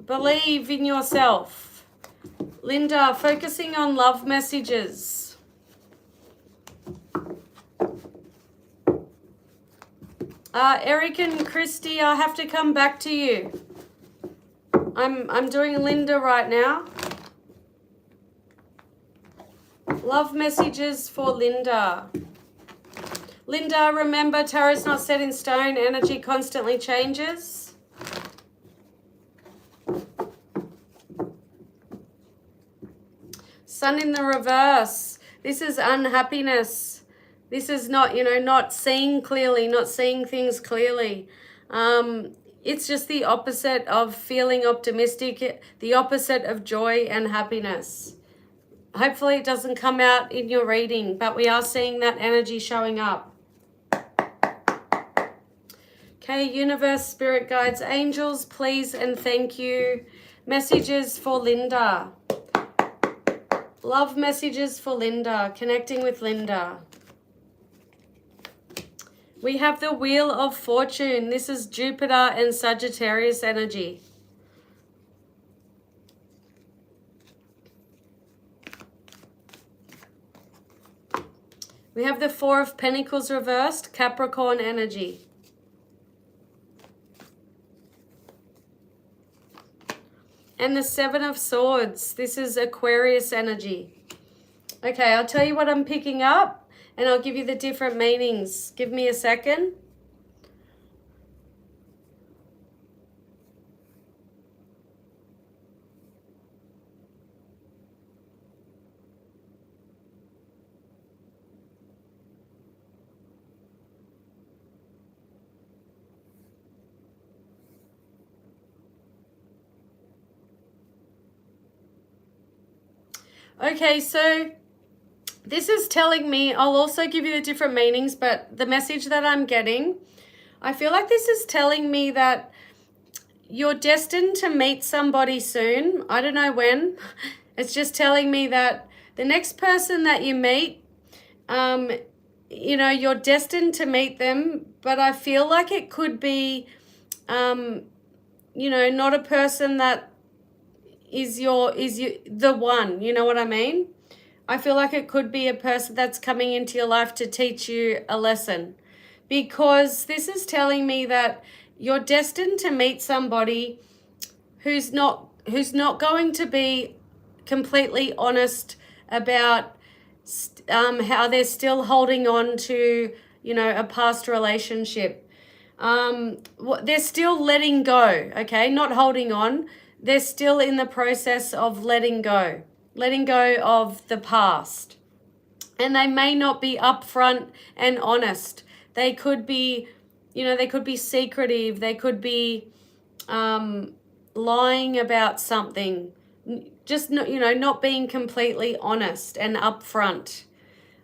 Believe in yourself. Linda, focusing on love messages. Eric and Christy, I have to come back to you. I'm doing Linda right now. Love messages for Linda. Linda, remember, tarot's not set in stone. Energy constantly changes. Sun in the reverse. This is unhappiness. This is not, not seeing clearly, not seeing things clearly. It's just the opposite of feeling optimistic, the opposite of joy and happiness. Hopefully it doesn't come out in your reading, but we are seeing that energy showing up. Okay, universe, spirit guides, angels, please and thank you. Messages for Linda. Love messages for Linda, connecting with Linda. We have the Wheel of Fortune. This is Jupiter and Sagittarius energy. We have the Four of Pentacles reversed, Capricorn energy. And the Seven of Swords. This is Aquarius energy. Okay, I'll tell you what I'm picking up and I'll give you the different meanings. Give me a second. Okay, so this is telling me, I'll also give you the different meanings, but the message that I'm getting, I feel like this is telling me that you're destined to meet somebody soon. I don't know when. It's just telling me that the next person that you meet, you're destined to meet them, but I feel like it could be, not a person that is the one, you know what I mean? I feel like it could be a person that's coming into your life to teach you a lesson, because this is telling me that you're destined to meet somebody who's not going to be completely honest about how they're still holding on to, a past relationship. They're still letting go, okay? Not holding on. They're still in the process of letting go of the past. And they may not be upfront and honest. They could be, they could be secretive. They could be lying about something. Just, not being completely honest and upfront.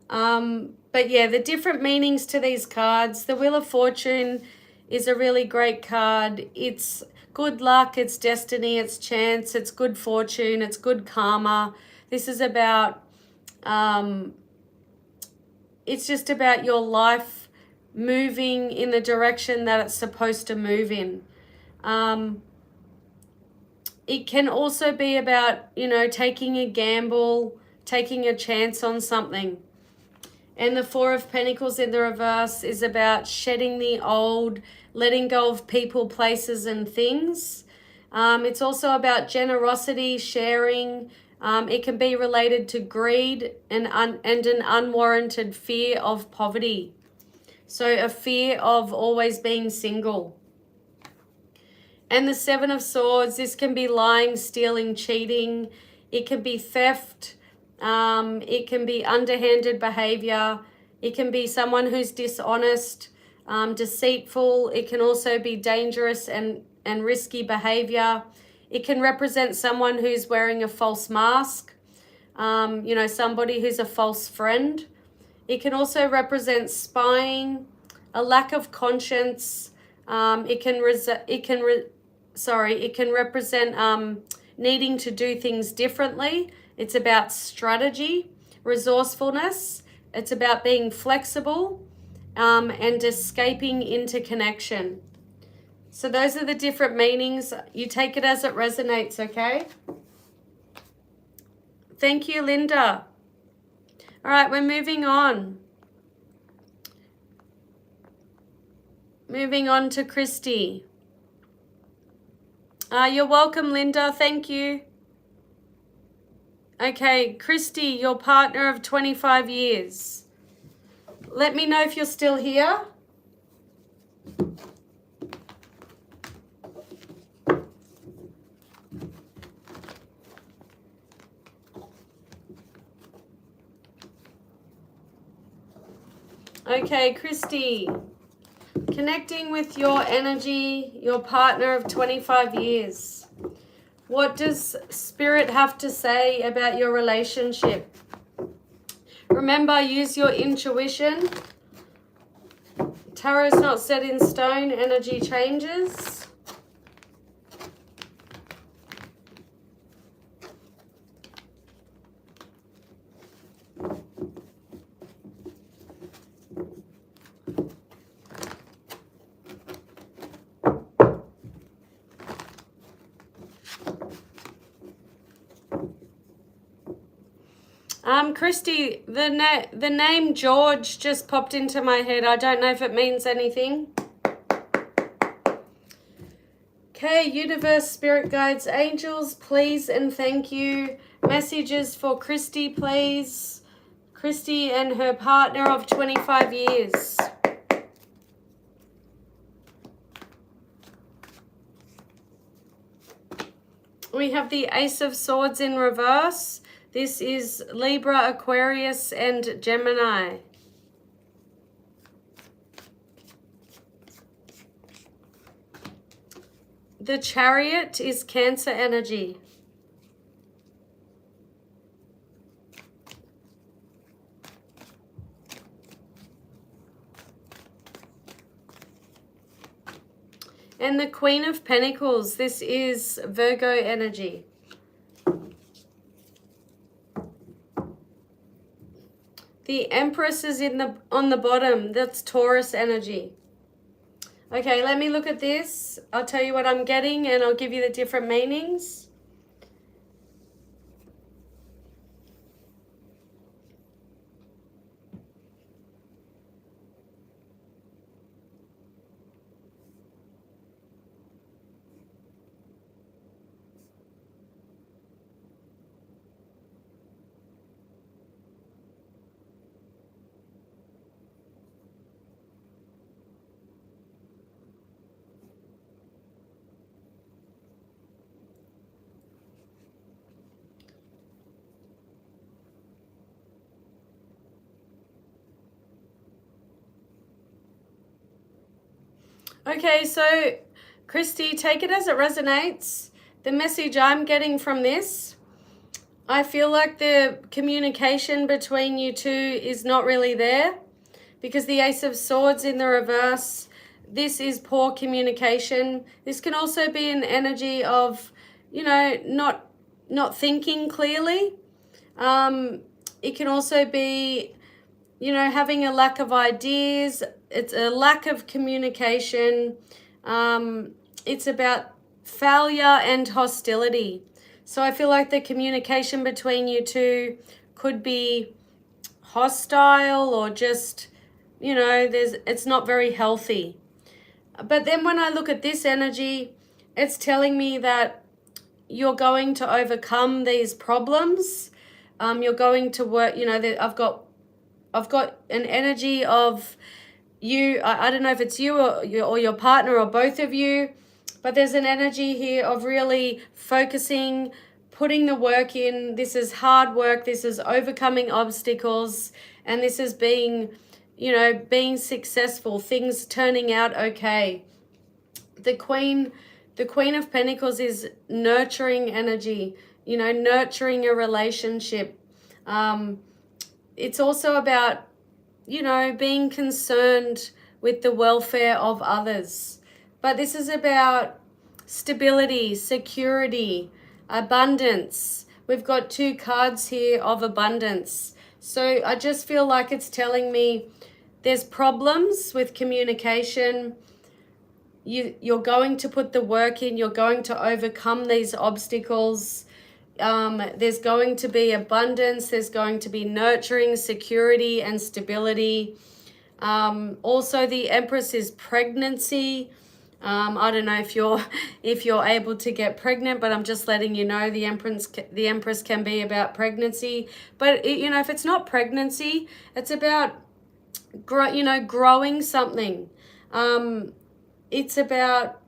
But yeah, the different meanings to these cards. The Wheel of Fortune is a really great card. It's good luck, it's destiny, it's chance, it's good fortune, it's good karma. This is about, it's just about your life moving in the direction that it's supposed to move in. It can also be about, taking a gamble, taking a chance on something. And the Four of Pentacles in the reverse is about shedding the old, letting go of people, places, and things. It's also about generosity, sharing. It can be related to greed and an unwarranted fear of poverty. So a fear of always being single. And the Seven of Swords, this can be lying, stealing, cheating. It can be theft. It can be underhanded behavior. It can be someone who's dishonest, deceitful. It can also be dangerous and risky behavior. It can represent someone who's wearing a false mask, somebody who's a false friend. It can also represent spying, a lack of conscience. It can represent needing to do things differently. It's about strategy, resourcefulness. It's about being flexible and escaping into connection. So those are the different meanings. You take it as it resonates, okay? Thank you, Linda. All right, we're moving on. Moving on to Christy. You're welcome, Linda. Thank you. Okay, Christy, your partner of 25 years. Let me know if you're still here. Okay, Christy, connecting with your energy, your partner of 25 years. What does Spirit have to say about your relationship? Remember, use your intuition. Tarot's not set in stone, energy changes. Christy, the name George just popped into my head. I don't know if it means anything. Okay, universe, spirit guides, angels, please and thank you. Messages for Christy, please. Christy and her partner of 25 years. We have the Ace of Swords in reverse. This is Libra, Aquarius, and Gemini. The Chariot is Cancer energy. And the Queen of Pentacles, this is Virgo energy. The Empress is on the bottom. That's Taurus energy. Okay, let me look at this. I'll tell you what I'm getting and I'll give you the different meanings. Okay, so Christy, take it as it resonates. The message I'm getting from this, I feel like the communication between you two is not really there because the Ace of Swords in the reverse, this is poor communication. This can also be an energy of, you know, not thinking clearly. It can also be, you know, having a lack of ideas. It's a lack of communication. It's about failure and hostility. So I feel like the communication between you two could be hostile or just, you know, it's not very healthy. But then when I look at this energy, it's telling me that you're going to overcome these problems. You're going to work, you know, I've got an energy of you, I don't know if it's you or your partner or both of you, but there's an energy here of really focusing, putting the work in. This is hard work. This is overcoming obstacles, and this is being, you know, being successful, things turning out okay. The Queen of Pentacles is nurturing energy, you know, nurturing a relationship. It's also about, you know, being concerned with the welfare of others. But this is about stability, security, abundance. We've got 2 cards here of abundance. So I just feel like it's telling me there's problems with communication. You're going to put the work in. You're going to overcome these obstacles. There's going to be abundance. There's going to be nurturing, security, and stability. Also, the Empress is pregnancy. I don't know if you're able to get pregnant, but I'm just letting you know the Empress can be about pregnancy. But if it's not pregnancy, it's about growing something. It's about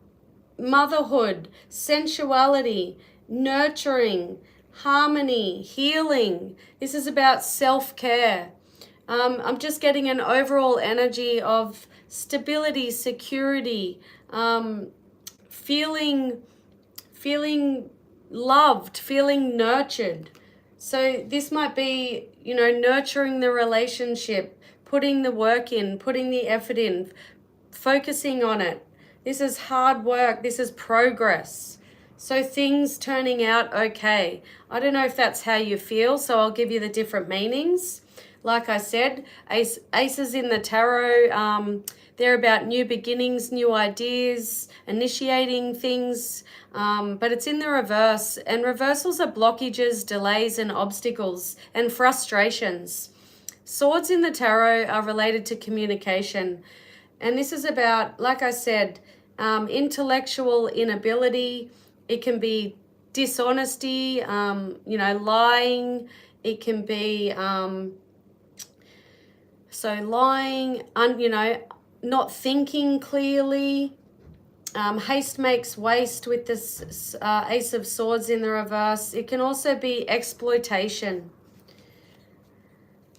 motherhood, sensuality, nurturing, harmony, healing. This is about self-care. I'm just getting an overall energy of stability, security, feeling loved, feeling nurtured. So this might be, nurturing the relationship, putting the work in, putting the effort in, focusing on it. This is hard work. This is progress. So things turning out okay. I don't know if that's how you feel, so I'll give you the different meanings. Like I said, aces in the tarot, they're about new beginnings, new ideas, initiating things, but it's in the reverse. And reversals are blockages, delays, and obstacles, and frustrations. Swords in the tarot are related to communication. And this is about, like I said, intellectual inability. It can be dishonesty, lying. It can be... So lying, not thinking clearly. Haste makes waste with this Ace of Swords in the reverse. It can also be exploitation.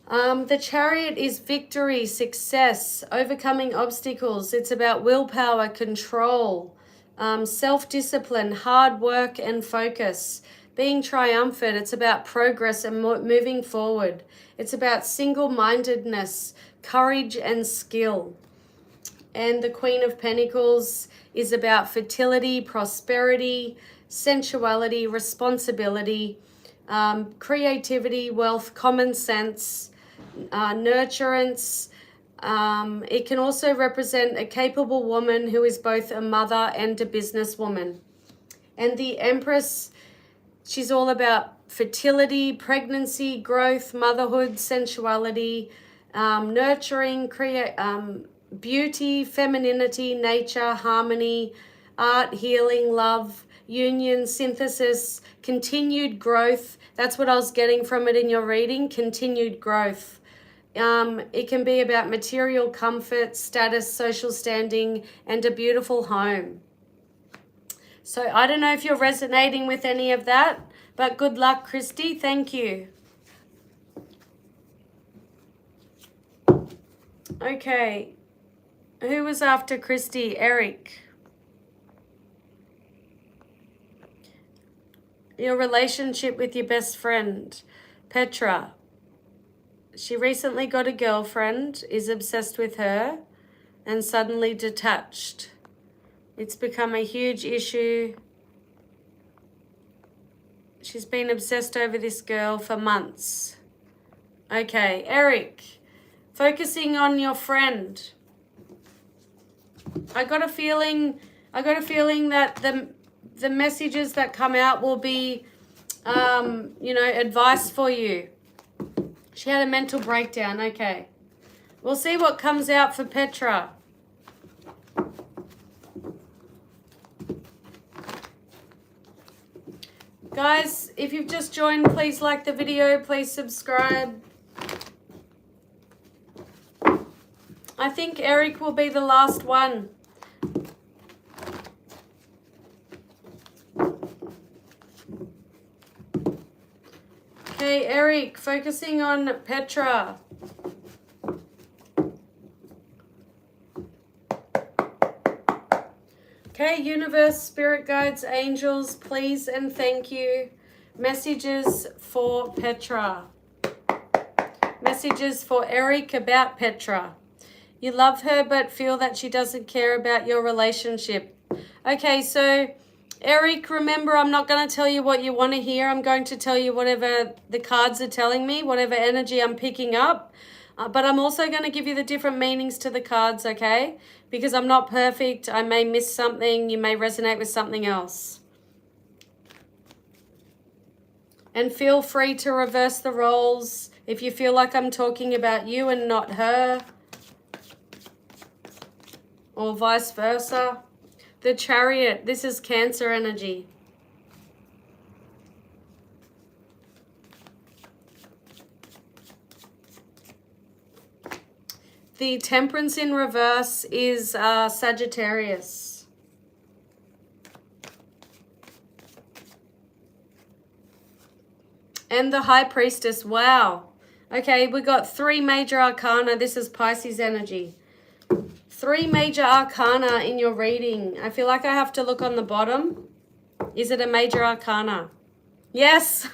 The Chariot is victory, success, overcoming obstacles. It's about willpower, control, self-discipline, hard work and focus. Being triumphant, it's about progress and moving forward. It's about single-mindedness, courage and skill. And the Queen of Pentacles is about fertility, prosperity, sensuality, responsibility, creativity, wealth, common sense, nurturance. It can also represent a capable woman who is both a mother and a businesswoman. And the Empress, she's all about fertility, pregnancy, growth, motherhood, sensuality, nurturing, beauty, femininity, nature, harmony, art, healing, love, union, synthesis, continued growth. That's what I was getting from it in your reading, continued growth. It can be about material comfort, status, social standing, and a beautiful home. So I don't know if you're resonating with any of that, but good luck, Christy. Thank you. Okay. Who was after Christy? Eric. Your relationship with your best friend, Petra. She recently got a girlfriend, is obsessed with her, and suddenly detached. It's become a huge issue. She's been obsessed over this girl for months. Okay, Eric, focusing on your friend. I got a feeling that the messages that come out will be, advice for you. She had a mental breakdown. Okay. We'll see what comes out for Petra. Guys, if you've just joined, please like the video. Please subscribe. I think Eric will be the last one. Okay, Eric, focusing on Petra. Okay, universe, spirit guides, angels, please and thank you. Messages for Petra. Messages for Eric about Petra. You love her but feel that she doesn't care about your relationship. Okay, so Eric, remember, I'm not going to tell you what you want to hear. I'm going to tell you whatever the cards are telling me, whatever energy I'm picking up. But I'm also going to give you the different meanings to the cards, okay? Because I'm not perfect. I may miss something. You may resonate with something else. And feel free to reverse the roles if you feel like I'm talking about you and not her. Or vice versa. The Chariot, this is Cancer energy. The Temperance in reverse is Sagittarius. And the High Priestess, wow. Okay, we got 3 major arcana. This is Pisces energy. 3 major arcana in your reading. I feel like I have to look on the bottom. Is it a major arcana? Yes.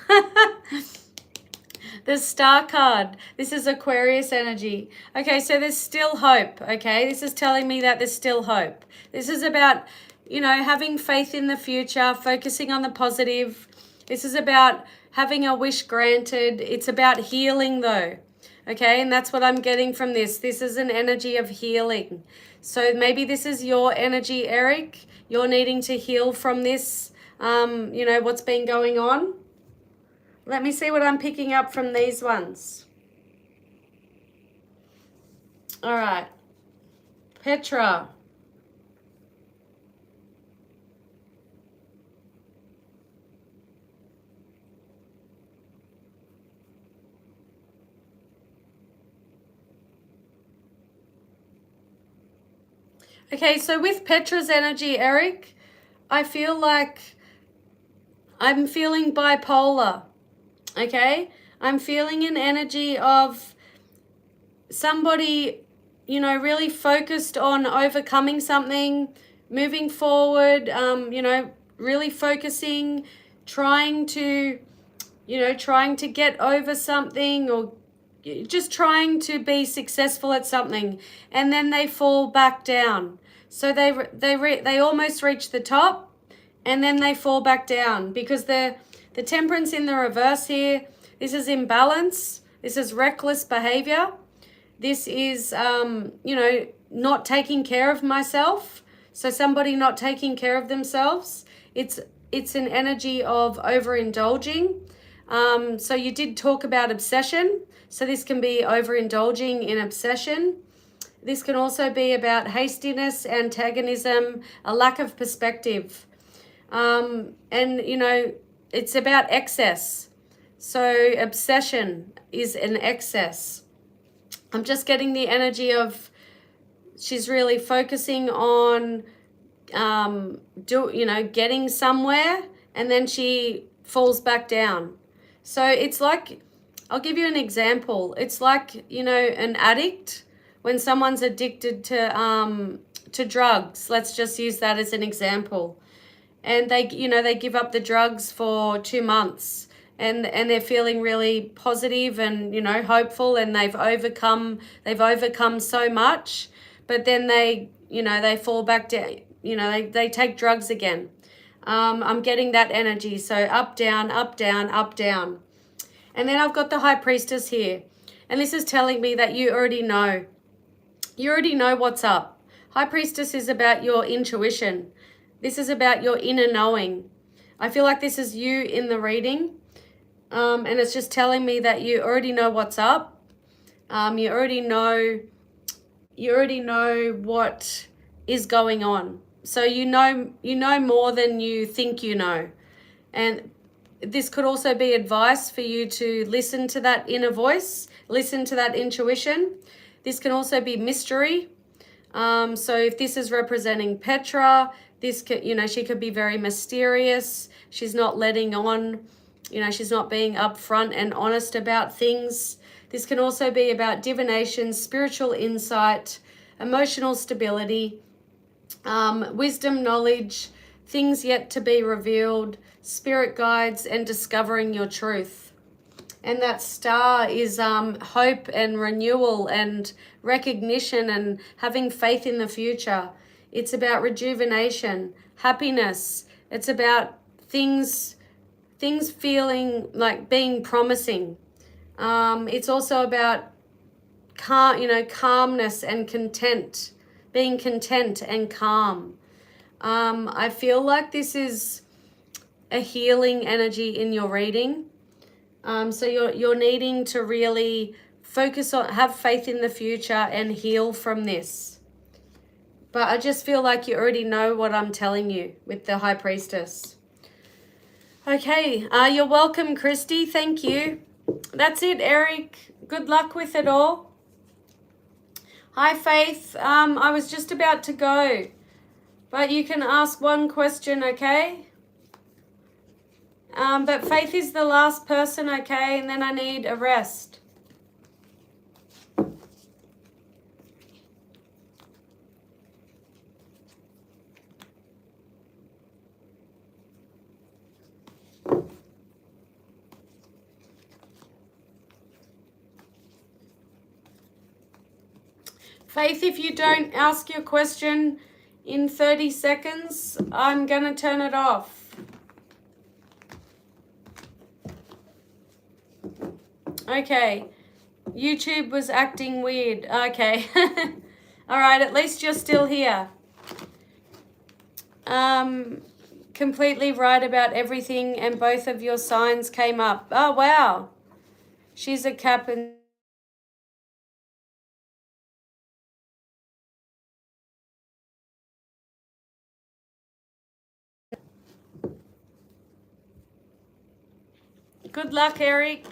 The Star card. This is Aquarius energy. Okay, so there's still hope, okay? This is telling me that there's still hope. This is about, you know, having faith in the future, focusing on the positive. This is about having a wish granted. It's about healing though, okay? And that's what I'm getting from this. This is an energy of healing. So maybe this is your energy, Eric. You're needing to heal from this, you know, what's been going on. Let me see what I'm picking up from these ones. All right. Petra. Okay, so with Petra's energy, Eric, I feel like I'm feeling bipolar. Okay, I'm feeling an energy of somebody, you know, really focused on overcoming something, moving forward, you know, really focusing, trying to get over something, or just trying to be successful at something, and then they fall back down. So they almost reach the top, and then they fall back down because the Temperance in the reverse here, this is imbalance. This is reckless behavior. This is, you know, not taking care of myself. So somebody not taking care of themselves. It's an energy of overindulging. So you did talk about obsession. So this can be overindulging in obsession. This can also be about hastiness, antagonism, a lack of perspective. And, you know, it's about excess. So obsession is an excess. I'm just getting the energy of she's really focusing on, getting somewhere, and then she falls back down. So it's like, I'll give you an example. It's like, you know, an addict, when someone's addicted to drugs. Let's just use that as an example. And they give up the drugs for 2 months, and they're feeling really positive and, you know, hopeful, and they've overcome so much, but then they fall back down, you know, they take drugs again. I'm getting that energy. So up, down, up, down, up, down. And then I've got the High Priestess here. And this is telling me that you already know. You already know what's up. High Priestess is about your intuition. This is about your inner knowing. I feel like this is you in the reading. And it's just telling me that you already know what's up. You already know what is going on. So you know more than you think you know. And this could also be advice for you to listen to that inner voice, listen to that intuition. This can also be mystery. So if this is representing Petra, this could, you know, she could be very mysterious. She's not letting on, you know, she's not being upfront and honest about things. This can also be about divination, spiritual insight, emotional stability, wisdom, knowledge, things yet to be revealed, spirit guides, and discovering your truth. And that star is hope and renewal and recognition and having faith in the future. It's about rejuvenation, happiness. It's about things feeling like being promising. It's also about calmness and content, being content and calm. I feel like this is a healing energy in your reading. So you're needing to really focus on, have faith in the future and heal from this. But I just feel like you already know what I'm telling you with the High Priestess. Okay, you're welcome, Christy. Thank you. That's it, Eric. Good luck with it all. Hi, Faith. I was just about to go, but you can ask one question, okay? But Faith is the last person, okay? And then I need a rest. Faith, if you don't ask your question in 30 seconds, I'm going to turn it off. Okay, YouTube was acting weird. Okay, all right, at least you're still here. Completely right about everything, and both of your signs came up. Oh, wow. She's a Cap and good luck, Eric.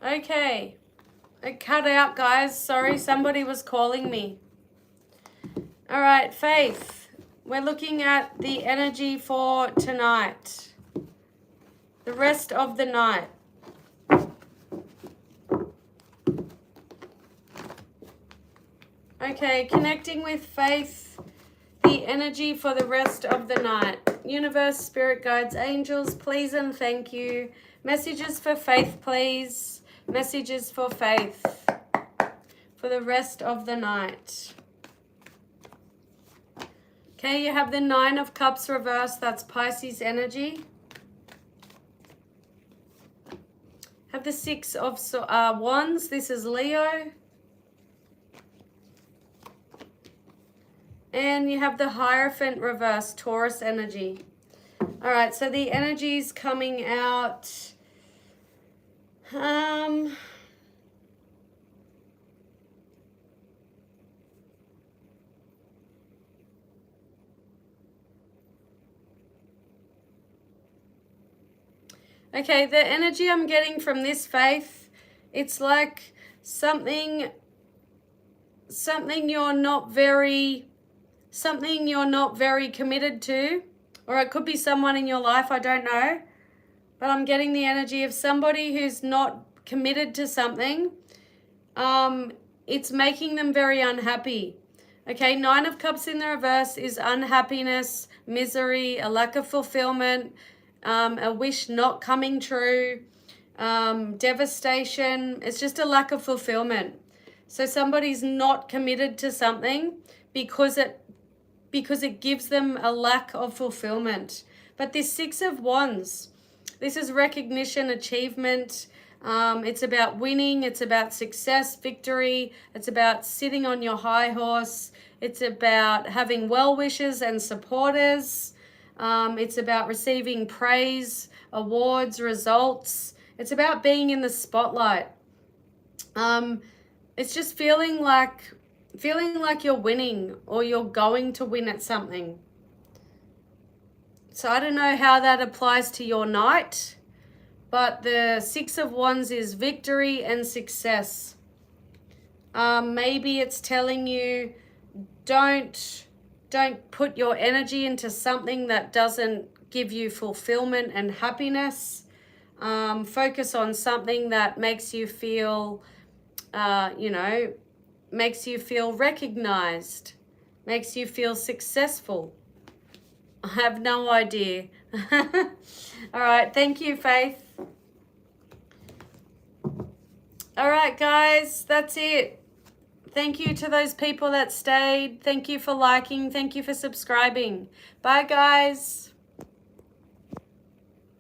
Okay. It cut out, guys. Sorry, somebody was calling me. All right, Faith. We're looking at the energy for tonight. The rest of the night. Okay, connecting with Faith. The energy for the rest of the night. Universe, spirit guides, angels, please and thank you. Messages for Faith, please. Messages for Faith for the rest of the night. Okay, you have the Nine of Cups reversed. That's Pisces energy. Have the Six of Wands. This is Leo. And you have the Hierophant reversed, Taurus energy. All right, so the energy's coming out. Okay, the energy I'm getting from this, Faith, it's like something you're not very committed to, or it could be someone in your life, I don't know. But I'm getting the energy of somebody who's not committed to something. It's making them very unhappy. Okay, Nine of Cups in the reverse is unhappiness, misery, a lack of fulfillment, a wish not coming true, devastation. It's just a lack of fulfillment. So somebody's not committed to something because it gives them a lack of fulfillment. But this Six of Wands, this is recognition, achievement. It's about winning. It's about success, victory. It's about sitting on your high horse. It's about having well-wishers and supporters. It's about receiving praise, awards, results. It's about being in the spotlight. It's just feeling like you're winning or you're going to win at something. So I don't know how that applies to your night, but the Six of Wands is victory and success. Maybe it's telling you don't put your energy into something that doesn't give you fulfillment and happiness. Focus on something that makes you feel, makes you feel recognized, makes you feel successful. I have no idea. All right, thank you, Faith. All right, guys, that's it. Thank you to those people that stayed. Thank you for liking. Thank you for subscribing. Bye, guys.